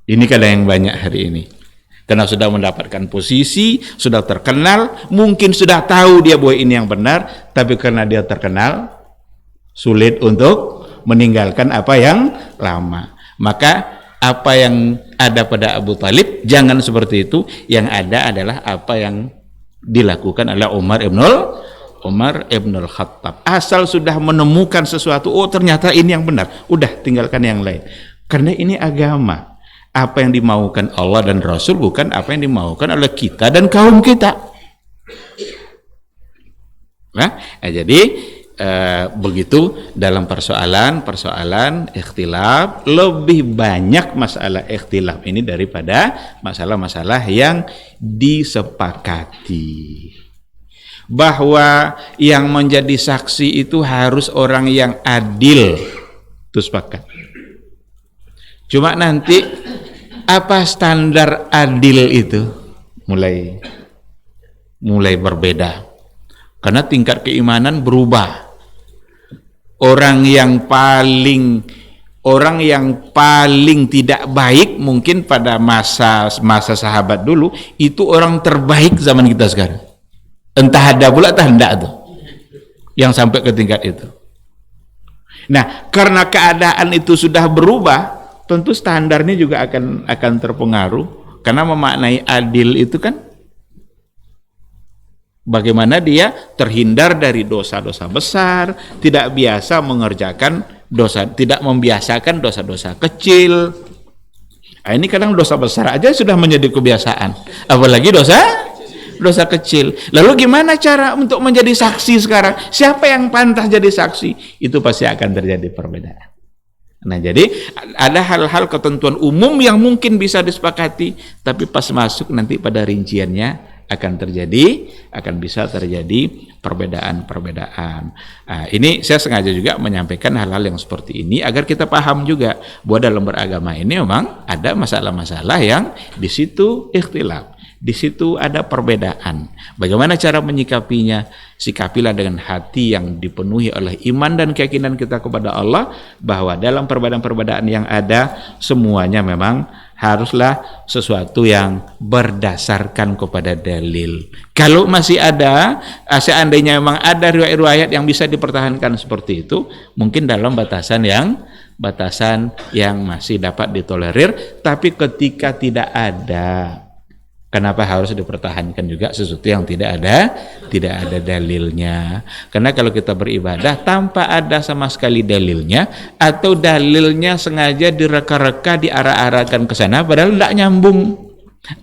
Ini kadang yang banyak hari ini. Karena sudah mendapatkan posisi, sudah terkenal, mungkin sudah tahu dia bahwa ini yang benar, tapi karena dia terkenal, sulit untuk meninggalkan apa yang lama. Maka apa yang ada pada Abu Talib jangan seperti itu. Yang ada adalah apa yang dilakukan oleh Umar Ibnul Khattab. Asal sudah menemukan sesuatu, oh ternyata ini yang benar, udah tinggalkan yang lain. Karena ini agama. Apa yang dimaukan Allah dan Rasul bukan apa yang dimaukan oleh kita dan kaum kita. Jadi begitu dalam persoalan ikhtilaf, lebih banyak masalah ikhtilaf ini daripada masalah-masalah yang disepakati. Bahwa yang menjadi saksi itu harus orang yang adil, itu sepakat. Cuma nanti apa standar adil itu mulai berbeda. Karena tingkat keimanan berubah. Orang yang paling tidak baik mungkin pada masa sahabat dulu itu orang terbaik zaman kita sekarang. Entah ada pula entah enggak tuh yang sampai ke tingkat itu. Nah, karena keadaan itu sudah berubah, tentu standarnya juga akan terpengaruh. Karena memaknai adil itu kan bagaimana dia terhindar dari dosa-dosa besar, tidak biasa mengerjakan dosa, tidak membiasakan dosa-dosa kecil. Nah, ini kadang dosa besar aja sudah menjadi kebiasaan, apalagi dosa kecil. Lalu gimana cara untuk menjadi saksi sekarang? Siapa yang pantas jadi saksi? Itu pasti akan terjadi perbedaan. Nah, jadi ada hal-hal ketentuan umum yang mungkin bisa disepakati, tapi pas masuk nanti pada rinciannya akan bisa terjadi perbedaan-perbedaan. Nah, ini saya sengaja juga menyampaikan hal-hal yang seperti ini agar kita paham juga bahwa dalam beragama ini memang ada masalah-masalah yang di situ ikhtilaf, di situ ada perbedaan. Bagaimana cara menyikapinya? Sikapilah dengan hati yang dipenuhi oleh iman dan keyakinan kita kepada Allah, bahwa dalam perbedaan-perbedaan yang ada semuanya memang haruslah sesuatu yang berdasarkan kepada dalil. Kalau masih ada, seandainya memang ada riwayat-riwayat yang bisa dipertahankan seperti itu, mungkin dalam batasan yang masih dapat ditolerir. Tapi ketika tidak ada, kenapa harus dipertahankan juga sesuatu yang tidak ada dalilnya? Karena kalau kita beribadah tanpa ada sama sekali dalilnya, atau dalilnya sengaja direka-reka, diarah-arahkan ke sana padahal tidak nyambung.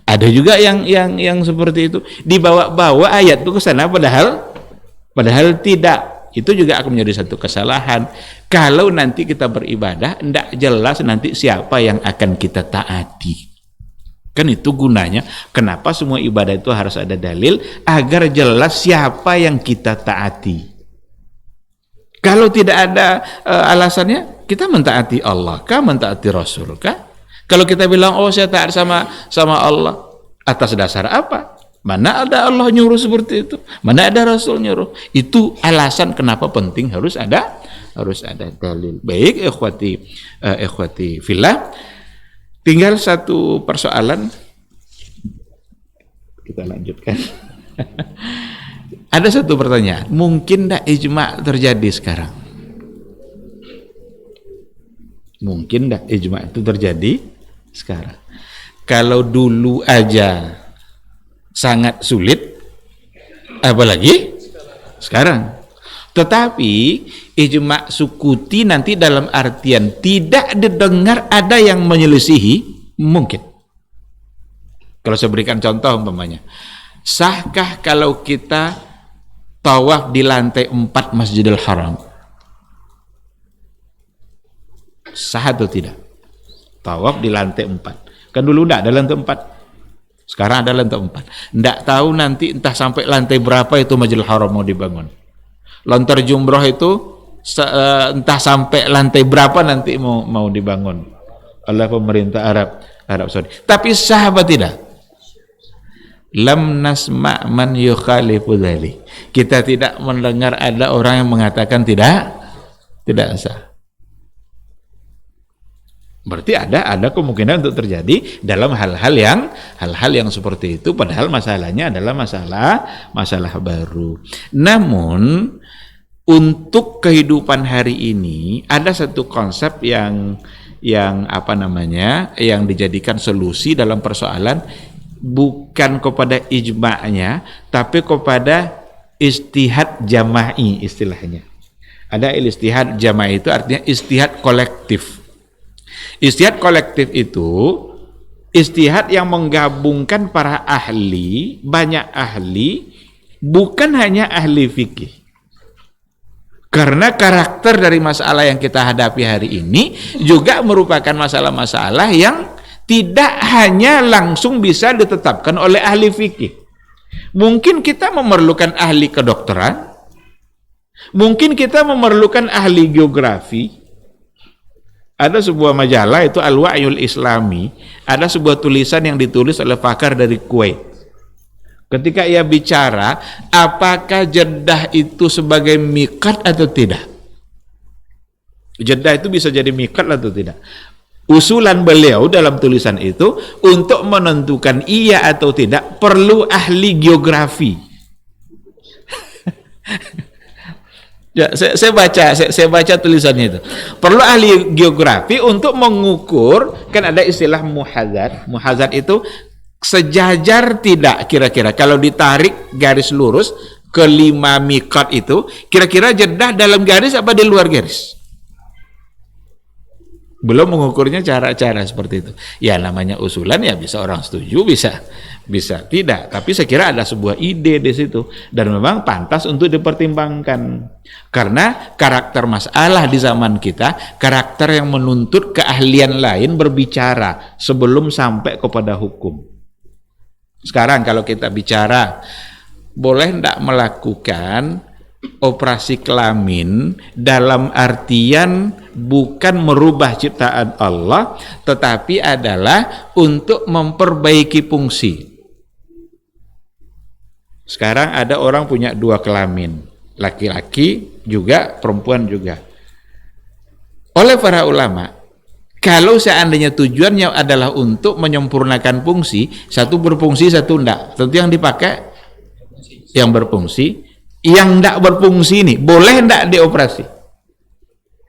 Ada juga yang seperti itu, dibawa-bawa ayat itu ke sana padahal tidak. Itu juga akan menjadi satu kesalahan. Kalau nanti kita beribadah tidak jelas nanti siapa yang akan kita taati. Kan itu gunanya kenapa semua ibadah itu harus ada dalil, agar jelas siapa yang kita taati. Kalau tidak ada alasannya, kita mentaati Allah kah, mentaati Rasul kah? Kalau kita bilang saya taat sama Allah, atas dasar apa? Mana ada Allah nyuruh seperti itu? Mana ada Rasul nyuruh? Itu alasan kenapa penting harus ada dalil. Baik, ikhwati fillah. Tinggal satu persoalan, kita lanjutkan. Ada satu pertanyaan, mungkin tidak ijma terjadi sekarang? Mungkin tidak ijma itu terjadi sekarang? Kalau dulu aja sangat sulit, apalagi sekarang. Tetapi ijma sukuti nanti dalam artian tidak didengar ada yang menyelisihi, mungkin. Kalau saya berikan contoh umpamanya, sahkah kalau kita tawaf di lantai 4 Masjidil Haram? Sah atau tidak? Tawaf di lantai 4. Kan dulu enggak ada lantai 4. Sekarang ada lantai 4. Enggak tahu nanti entah sampai lantai berapa itu Masjidil Haram mau dibangun. Lontar jumroh itu entah sampai lantai berapa nanti mau dibangun oleh pemerintah Arab Saudi. Tapi sah apa tidak? Lam nasma' man yukhalifu dzalik. Kita tidak mendengar ada orang yang mengatakan tidak sah. Berarti ada kemungkinan untuk terjadi dalam hal-hal yang seperti itu, padahal masalahnya adalah masalah baru. Namun untuk kehidupan hari ini ada satu konsep yang dijadikan solusi dalam persoalan, bukan kepada ijma'nya tapi kepada ijtihad jama'i istilahnya. Ada ijtihad jama'i itu artinya ijtihad kolektif. Ijtihad kolektif itu ijtihad yang menggabungkan para ahli, banyak ahli, bukan hanya ahli fikih. Karena karakter dari masalah yang kita hadapi hari ini juga merupakan masalah-masalah yang tidak hanya langsung bisa ditetapkan oleh ahli fikih. Mungkin kita memerlukan ahli kedokteran, mungkin kita memerlukan ahli geografi, Ada sebuah majalah itu Al-Wa'yul Islami, ada sebuah tulisan yang ditulis oleh pakar dari Kuwait. Ketika ia bicara, apakah Jeddah itu sebagai miqat atau tidak? Jeddah itu bisa jadi miqat atau tidak? Usulan beliau dalam tulisan itu, untuk menentukan iya atau tidak, perlu ahli geografi. Ya, saya baca tulisannya itu. Perlu ahli geografi untuk mengukur, kan ada istilah muhazat. Muhazat itu sejajar tidak kira-kira. Kalau ditarik garis lurus ke 5 miqat itu, kira-kira Jeddah dalam garis apa di luar garis? Belum mengukurnya cara-cara seperti itu. Ya namanya usulan, ya bisa orang setuju, bisa tidak. Tapi saya kira ada sebuah ide di situ dan memang pantas untuk dipertimbangkan. Karena karakter masalah di zaman kita, karakter yang menuntut keahlian lain berbicara sebelum sampai kepada hukum. Sekarang kalau kita bicara, boleh tidak melakukan operasi kelamin dalam artian bukan merubah ciptaan Allah, tetapi adalah untuk memperbaiki fungsi. Sekarang ada orang punya 2 kelamin, laki-laki juga, perempuan juga. Oleh para ulama, kalau seandainya tujuannya adalah untuk menyempurnakan fungsi, satu berfungsi, satu enggak, tentu yang dipakai yang berfungsi. Yang tidak berfungsi ini boleh tidak dioperasi?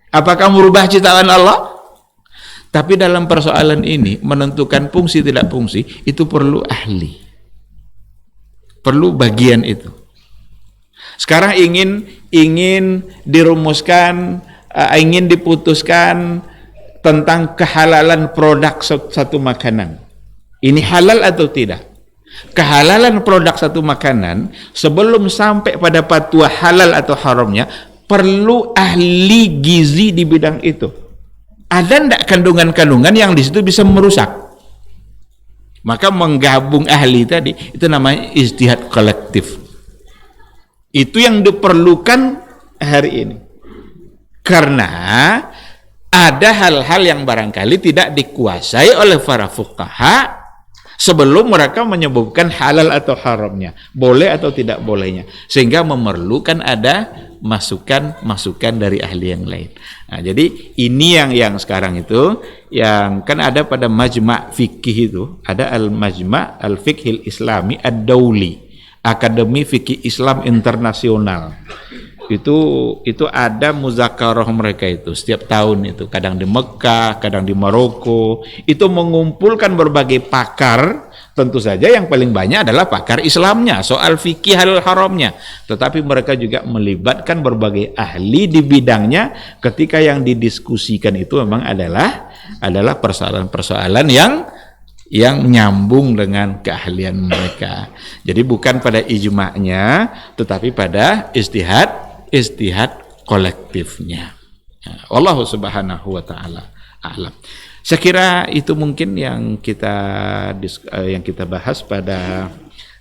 Apakah merubah ciptaan Allah? Tapi dalam persoalan ini menentukan fungsi tidak fungsi itu perlu ahli, perlu bagian itu. Sekarang ingin dirumuskan, ingin diputuskan tentang kehalalan produk satu makanan. Ini halal atau tidak? Kehalalan produk satu makanan sebelum sampai pada fatwa halal atau haramnya perlu ahli gizi di bidang itu. Ada enggak kandungan-kandungan yang di situ bisa merusak? Maka menggabung ahli tadi itu namanya ijtihad kolektif. Itu yang diperlukan hari ini. Karena ada hal-hal yang barangkali tidak dikuasai oleh para fuqaha sebelum mereka menyebutkan halal atau haramnya, boleh atau tidak bolehnya, sehingga memerlukan ada masukan dari ahli yang lain. Nah, jadi ini yang sekarang itu, yang kan ada pada majma' fikih itu, ada al-majma' al-fiqhil islami ad-dauli, Akademi Fikih Islam Internasional. Itu ada muzakarah mereka itu setiap tahun itu, kadang di Mekah, kadang di Maroko. Itu mengumpulkan berbagai pakar, tentu saja yang paling banyak adalah pakar Islamnya, soal fikih halal haramnya, tetapi mereka juga melibatkan berbagai ahli di bidangnya ketika yang didiskusikan itu memang adalah persoalan-persoalan yang nyambung dengan keahlian mereka. Jadi bukan pada ijma'nya, tetapi pada istihad kolektifnya. Wallahu subhanahu wa ta'ala a'lam. Saya kira itu mungkin yang kita bahas pada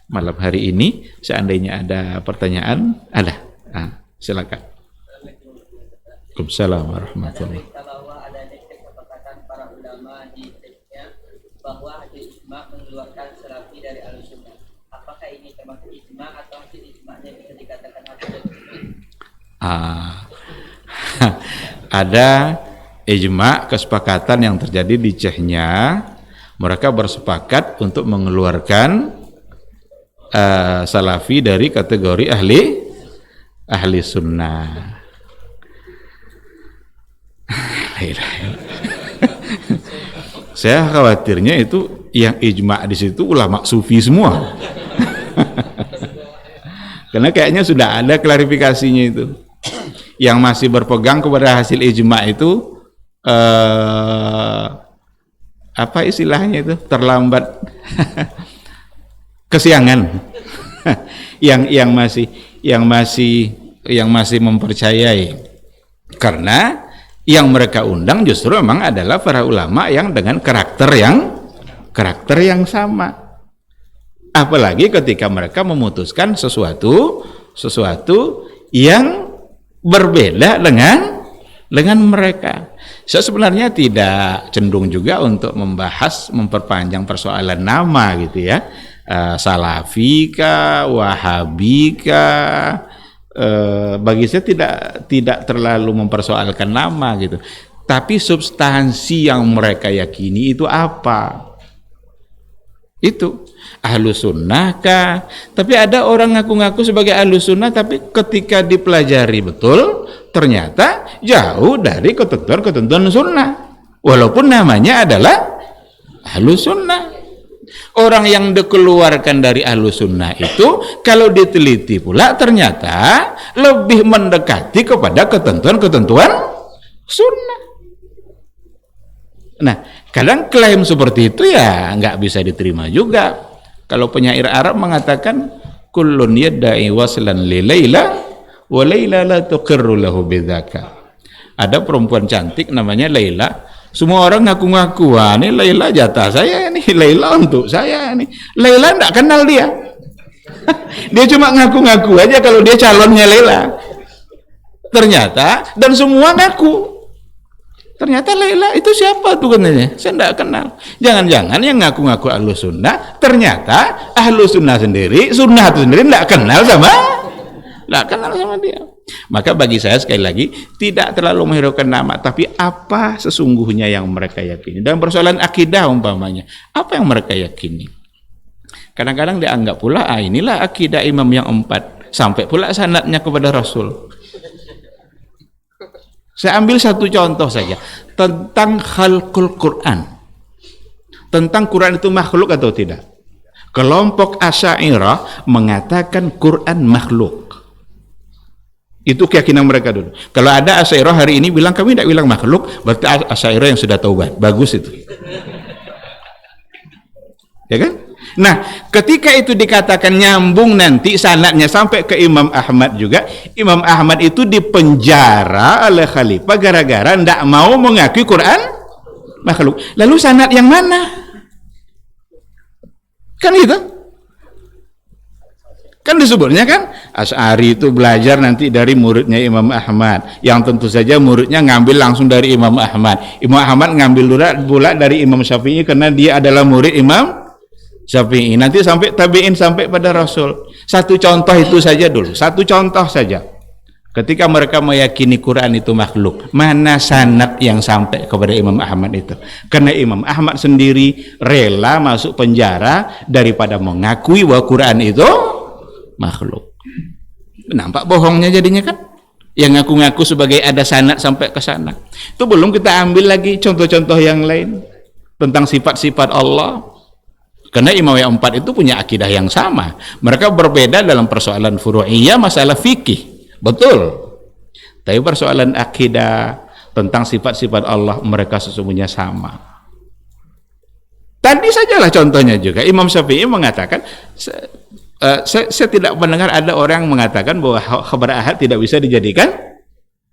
malam hari ini. Seandainya ada pertanyaan, ada. Silakan. Waalaikumsalam warahmatullahi wabarakatuh. Bahwa hasil ijma mengeluarkan salafi dari Ahlussunnah. Apakah ini termasuk ijma atau hasil ijma'nya bisa dikatakan hasil ada ijma, kesepakatan yang terjadi di Chechnya. Mereka bersepakat untuk mengeluarkan salafi dari kategori ahli sunnah. Saya khawatirnya itu yang ijma di situ ulama sufi semua. Karena kayaknya sudah ada klarifikasinya itu. Yang masih berpegang kepada hasil ijma itu apa istilahnya itu? Terlambat. Kesiangan. yang masih mempercayai. Karena yang mereka undang justru memang adalah para ulama yang dengan karakter yang sama. Apalagi ketika mereka memutuskan sesuatu yang berbeda dengan mereka. Saya sebenarnya tidak cenderung juga untuk memperpanjang persoalan nama gitu ya. Salafika, Wahabika, bagi saya tidak terlalu mempersoalkan nama gitu. Tapi substansi yang mereka yakini itu apa? Itu Ahlus Sunnah kah? Tapi ada orang ngaku-ngaku sebagai Ahlus Sunnah, tapi ketika dipelajari betul ternyata jauh dari ketentuan Sunnah, walaupun namanya adalah Ahlus Sunnah. Orang yang dikeluarkan dari Ahlus Sunnah itu kalau diteliti pula ternyata lebih mendekati kepada ketentuan Sunnah. Nah, kadang klaim seperti itu ya nggak bisa diterima juga. Kalau penyair Arab mengatakan kullun yadda'i waslan li Laila wa Laila la tuqirru lahu bidzaka. Ada perempuan cantik namanya Laila. Semua orang ngaku-ngaku, wah ini Laila jatah saya, ini Laila untuk saya, ini Laila enggak kenal dia. Dia cuma ngaku-ngaku aja kalau dia calonnya Laila. Ternyata dan semua ngaku. Ternyata Laila itu siapa tuh katanya? Saya enggak kenal. Jangan-jangan yang ngaku-ngaku Ahlus Sunnah, ternyata Ahlus Sunnah sendiri, Sunnah itu sendiri enggak kenal sama dia. Maka bagi saya sekali lagi tidak terlalu menghiraukan nama, tapi apa sesungguhnya yang mereka yakini. Dalam persoalan akidah umpamanya, apa yang mereka yakini? Kadang-kadang dianggap pula, inilah akidah imam yang 4, sampai pula sanadnya kepada Rasul. Saya ambil satu contoh saja tentang khalqul Quran, tentang Quran itu makhluk atau tidak. Kelompok Asy'ariyah mengatakan Quran makhluk. Itu keyakinan mereka dulu. Kalau ada Asy'ariyah hari ini bilang kami tidak bilang makhluk, berarti Asy'ariyah yang sudah taubat. Bagus itu. Ya kan? Nah, ketika itu dikatakan nyambung nanti sanadnya sampai ke Imam Ahmad juga, Imam Ahmad itu dipenjara oleh khalifah gara-gara tidak mau mengakui Quran makhluk. Lalu sanad yang mana? Kan gitu? Kan disebutnya kan Asy'ari itu belajar nanti dari muridnya Imam Ahmad, yang tentu saja muridnya ngambil langsung dari Imam Ahmad. Imam Ahmad ngambil pula dari Imam Syafi'i karena dia adalah murid Imam Syafi'i. Nanti sampai tabi'in sampai pada Rasul. Satu contoh itu saja dulu, satu contoh saja. Ketika mereka meyakini Quran itu makhluk, mana sanad yang sampai kepada Imam Ahmad itu? Karena Imam Ahmad sendiri rela masuk penjara daripada mengakui bahwa Quran itu makhluk. Nampak bohongnya jadinya kan? Yang ngaku-ngaku sebagai ada sanad sampai ke sana. Itu belum kita ambil lagi contoh-contoh yang lain tentang sifat-sifat Allah. Karena imam yang 4 itu punya akidah yang sama. Mereka berbeda dalam persoalan furu'iyah, masalah fikih. Betul. Tapi persoalan akidah tentang sifat-sifat Allah mereka sesungguhnya sama. Tadi sajalah contohnya juga Imam Syafi'i mengatakan saya tidak mendengar ada orang yang mengatakan bahwa khabar ahad tidak bisa dijadikan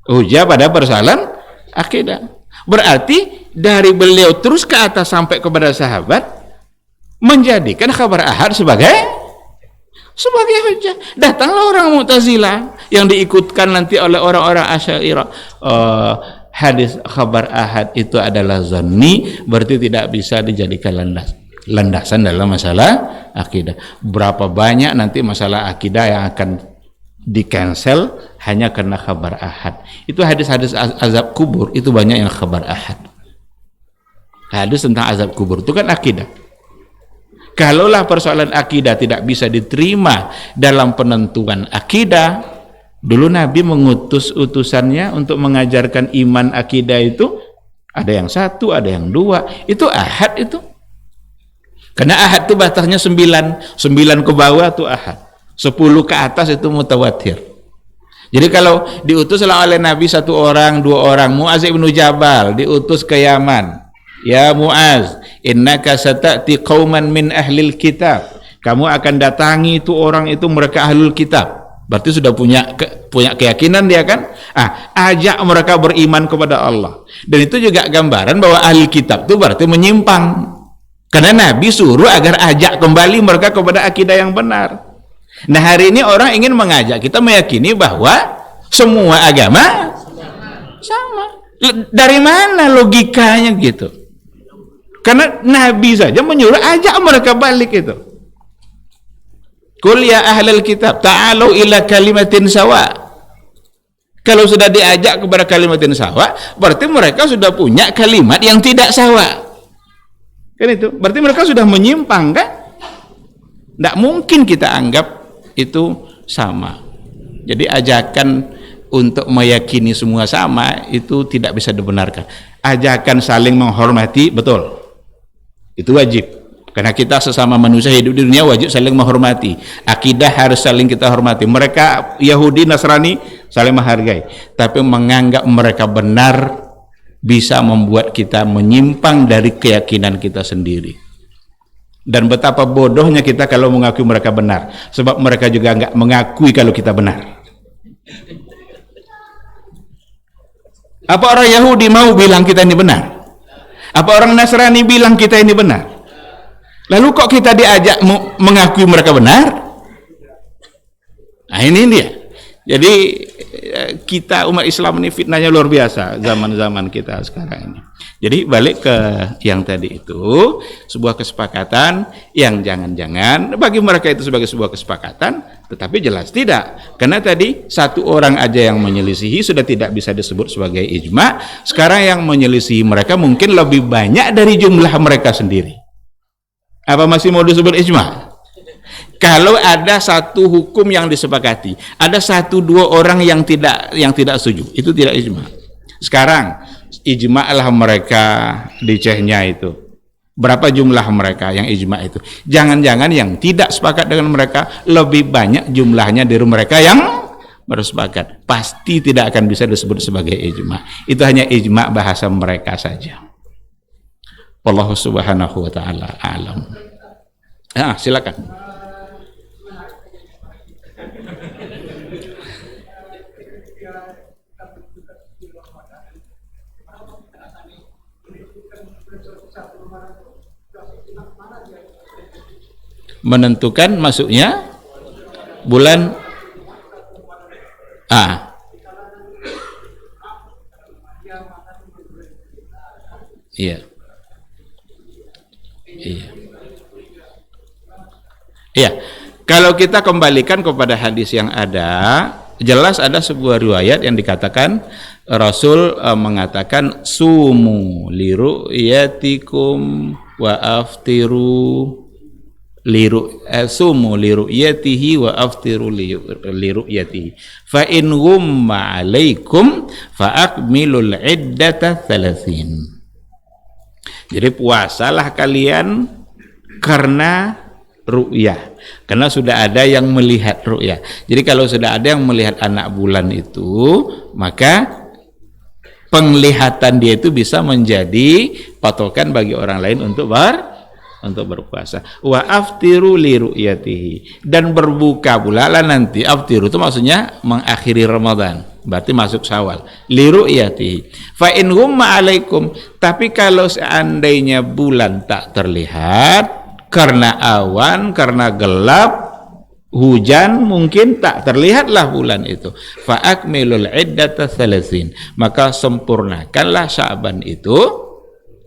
hujah pada persoalan akidah. Berarti dari beliau terus ke atas sampai kepada sahabat menjadikan khabar ahad sebagai hujah. Datanglah orang Mu'tazilah yang diikutkan nanti oleh orang-orang Asy'ariyah. Hadis khabar ahad itu adalah zanni, berarti tidak bisa dijadikan landasan dalam masalah akidah. Berapa banyak nanti masalah akidah yang akan di-cancel hanya karena khabar ahad. Itu hadis-hadis azab kubur itu banyak yang khabar ahad. Hadis tentang azab kubur itu kan akidah. Kalaulah persoalan akidah tidak bisa diterima dalam penentuan akidah, dulu Nabi mengutus utusannya untuk mengajarkan iman akidah itu, ada yang 1, ada yang 2, itu ahad itu. Karena ahad itu batasnya 9 ke bawah itu ahad, 10 ke atas itu mutawatir. Jadi kalau diutuslah oleh Nabi 1 orang, 2 orang, Mu'az ibn Jabal diutus ke Yaman, ya Mu'az, innaka sata'ti qauman min ahlil kitab, kamu akan datangi itu orang itu mereka ahlul kitab, berarti sudah punya keyakinan dia kan. Ajak mereka beriman kepada Allah. Dan itu juga gambaran bahwa ahli kitab itu berarti menyimpang. Karena Nabi suruh agar ajak kembali mereka kepada akidah yang benar. Nah, hari ini orang ingin mengajak kita meyakini bahwa semua agama sama. Dari mana logikanya gitu? Karena Nabi saja menyuruh ajak mereka balik itu. Qul ya ahlal kitab ta'alu ila kalimatin sawa. Kalau sudah diajak kepada kalimatin sawa, berarti mereka sudah punya kalimat yang tidak sawa. Kan itu? Berarti mereka sudah menyimpang kan? Tidak mungkin kita anggap itu sama. Jadi ajakan untuk meyakini semua sama itu tidak bisa dibenarkan. Ajakan saling menghormati betul, itu wajib, karena kita sesama manusia hidup di dunia wajib saling menghormati. Akidah harus saling kita hormati. Mereka Yahudi Nasrani saling menghargai, tapi menganggap mereka benar bisa membuat kita menyimpang dari keyakinan kita sendiri. Dan betapa bodohnya kita kalau mengakui mereka benar, sebab mereka juga enggak mengakui kalau kita benar. Apa orang Yahudi mau bilang kita ini benar? Apa orang Nasrani bilang kita ini benar? Lalu kok kita diajak mengakui mereka benar? Nah ini dia. Jadi kita umat Islam ini fitnahnya luar biasa zaman-zaman kita sekarang ini. Jadi balik ke yang tadi itu, sebuah kesepakatan yang jangan-jangan bagi mereka itu sebagai sebuah kesepakatan, tetapi jelas tidak. Karena tadi satu orang aja yang menyelisihi sudah tidak bisa disebut sebagai ijma. Sekarang yang menyelisihi mereka mungkin lebih banyak dari jumlah mereka sendiri. Apa masih mau disebut ijma? Kalau ada satu hukum yang disepakati, ada satu dua orang yang tidak setuju, itu tidak ijma. Sekarang ijma lah mereka di Chechnya itu. Berapa jumlah mereka yang ijma itu? Jangan-jangan yang tidak sepakat dengan mereka lebih banyak jumlahnya dari mereka yang bersepakat. Pasti tidak akan bisa disebut sebagai ijma. Itu hanya ijma bahasa mereka saja. Wallahu subhanahu wa ta'ala alam. Silakan. Menentukan masuknya bulan iya. Kalau kita kembalikan kepada hadis yang ada, jelas ada sebuah riwayat yang dikatakan Rasul mengatakan sumu liru'yatikum wa aftiru sumu liru'yatihi wa aftiru liru'yatihi fa in ghumma alaikum fa akmilul iddata 30. Jadi puasalah kalian karena ru'yah, karena sudah ada yang melihat ru'yah. Jadi kalau sudah ada yang melihat anak bulan itu, maka penglihatan dia itu bisa menjadi patokan bagi orang lain untuk berpuasa. Wa aftiru li ru'yatihi, dan berbuka pula lah nanti. Aftiru itu maksudnya mengakhiri Ramadan, berarti masuk Syawal. Li ru'yatihi. Fa in ghumma alaikum, tapi kalau seandainya bulan tak terlihat karena awan, karena gelap, hujan, mungkin tak terlihatlah bulan itu. Fa akmilul iddata 30, maka sempurnakanlah Sya'ban itu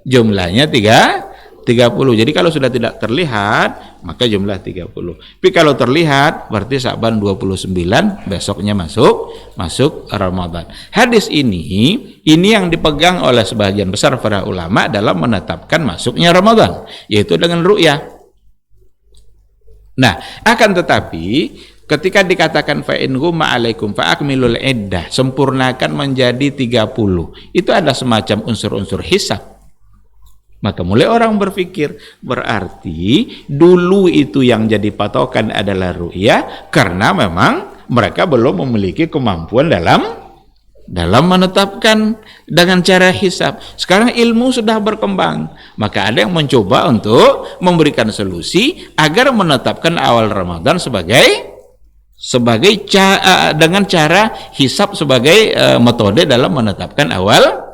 jumlahnya 30. Jadi kalau sudah tidak terlihat, maka jumlah 30. Tapi kalau terlihat, berarti Sya'ban 29, besoknya masuk Ramadan. Hadis ini yang dipegang oleh sebagian besar para ulama dalam menetapkan masuknya Ramadan, yaitu dengan ru'yah. Nah, akan tetapi ketika dikatakan fa in ghumma alaikum fa akmilul iddah, sempurnakan menjadi 30, itu ada semacam unsur-unsur hisab. Maka mulai orang berpikir, berarti dulu itu yang jadi patokan adalah ru'yah, karena memang mereka belum memiliki kemampuan dalam menetapkan dengan cara hisab. Sekarang ilmu sudah berkembang, maka ada yang mencoba untuk memberikan solusi agar menetapkan awal Ramadan sebagai dengan cara hisab sebagai metode dalam menetapkan awal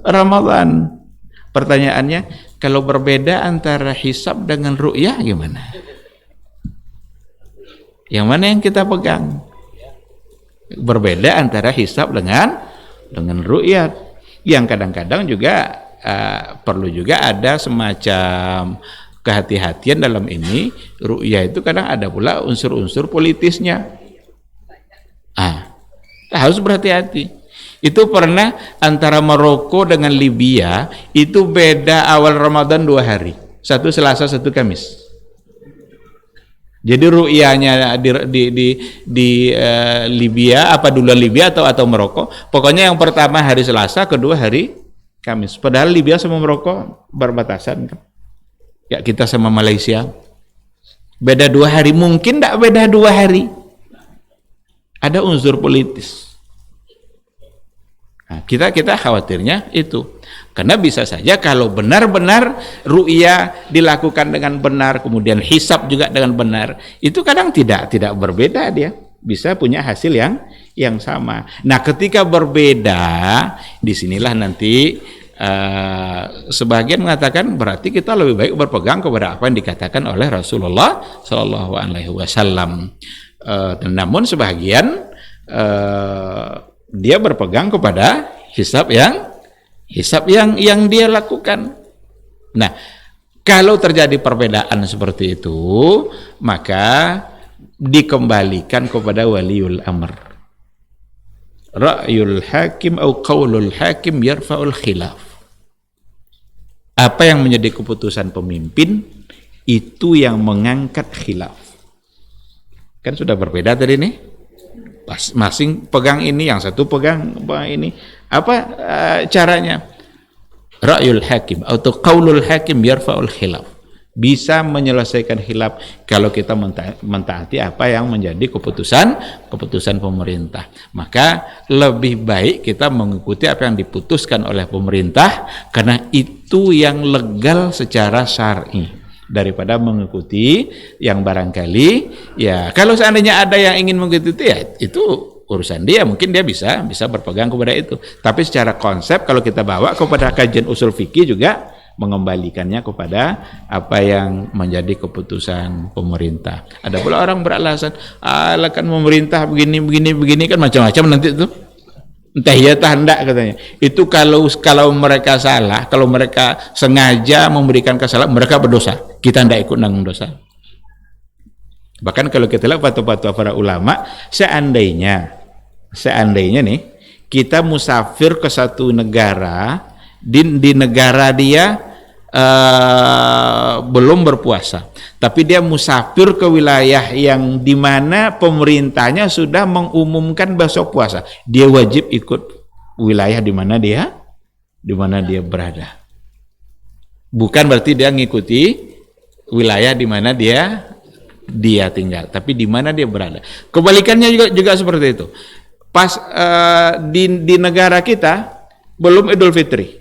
Ramadan. Pertanyaannya, kalau berbeda antara hisab dengan ru'yah gimana? Yang mana yang kita pegang? Berbeda antara hisab dengan ru'yah. yang kadang-kadang juga perlu juga ada semacam kehati-hatian dalam ini. Ru'yah itu kadang ada pula unsur-unsur politisnya. Harus berhati-hati. Itu pernah antara Maroko dengan Libya itu beda awal Ramadan 2 hari, satu Selasa satu Kamis. Jadi ru'yahnya di Libya apa dulu Libya atau Maroko, pokoknya yang pertama hari Selasa, kedua hari Kamis. Padahal Libya sama Maroko berbatasan kan. Ya kita sama Malaysia beda 2 hari, mungkin tidak beda 2 hari. Ada unsur politis. Nah, kita khawatirnya itu, karena bisa saja kalau benar-benar ru'yah dilakukan dengan benar, kemudian hisab juga dengan benar, itu kadang tidak berbeda, dia bisa punya hasil yang sama. Nah, ketika berbeda, disinilah nanti sebagian mengatakan berarti kita lebih baik berpegang kepada apa yang dikatakan oleh Rasulullah Shallallahu Alaihi Wasallam. Namun sebagian dia berpegang kepada hisab yang dia lakukan. Nah, kalau terjadi perbedaan seperti itu, maka dikembalikan kepada waliul amr. Ra'yul hakim atau qaulul hakim yarfa'ul khilaf. Apa yang menjadi keputusan pemimpin itu yang mengangkat khilaf. Kan sudah berbeda tadi nih. Masing pegang ini, yang satu pegang ini. Apa caranya? Ra'yul hakim atau qaulul hakim yarfa'ul khilaf. Bisa menyelesaikan khilaf kalau kita mentaati apa yang menjadi keputusan pemerintah. Maka lebih baik kita mengikuti apa yang diputuskan oleh pemerintah, karena itu yang legal secara syar'i, daripada mengikuti yang barangkali ya kalau seandainya ada yang ingin mengikuti ya itu urusan dia, mungkin dia bisa berpegang kepada itu. Tapi secara konsep kalau kita bawa kepada kajian usul fikih juga mengembalikannya kepada apa yang menjadi keputusan pemerintah. Ada pula orang beralasan, kan pemerintah begini kan macam-macam nanti itu. Entah ya entah enggak katanya. Itu kalau mereka salah, kalau mereka sengaja memberikan kesalahan, mereka berdosa. Kita tidak ikut nanggung dosa. Bahkan kalau kita lihat fatwa-fatwa para ulama, seandainya nih kita musafir ke satu negara, di negara dia belum berpuasa, tapi dia musafir ke wilayah yang dimana pemerintahnya sudah mengumumkan besok puasa, dia wajib ikut wilayah di mana dia berada. Bukan berarti dia ngikuti wilayah di mana dia tinggal, tapi di mana dia berada. Kebalikannya juga seperti itu. Pas di negara kita belum Idul Fitri,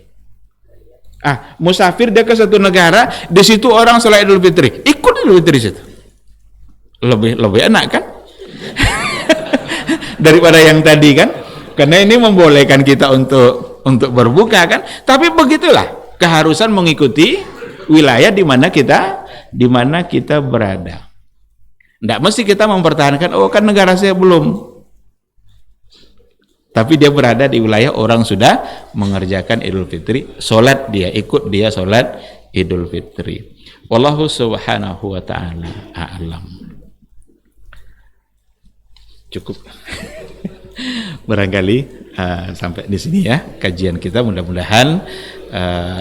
musafir dia ke satu negara, di situ orang sholat Idul Fitri, ikut Idul Fitri situ. Lebih enak kan? Daripada yang tadi kan? Karena ini membolehkan kita untuk berbuka kan? Tapi begitulah keharusan mengikuti wilayah di mana kita berada. Tidak mesti kita mempertahankan, kan negara saya belum. Tapi dia berada di wilayah orang sudah mengerjakan Idul Fitri, sholat dia, ikut dia sholat Idul Fitri. Wallahu subhanahu wa ta'ala a'lam. Cukup. Barangkali sampai di sini ya kajian kita, mudah-mudahan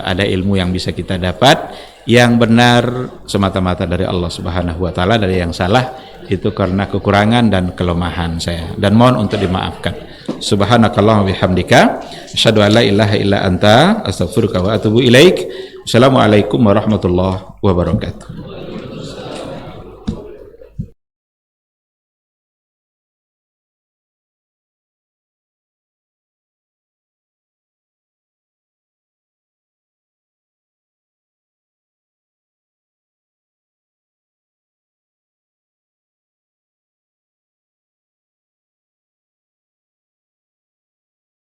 ada ilmu yang bisa kita dapat, yang benar semata-mata dari Allah Subhanahu wa taala, dari yang salah itu karena kekurangan dan kelemahan saya, dan mohon untuk dimaafkan. Subhanakallahumma bihamdika asyhadu an la ilaha illa anta astaghfiruka wa atubu ilaik. Assalamualaikum warahmatullahi wabarakatuh.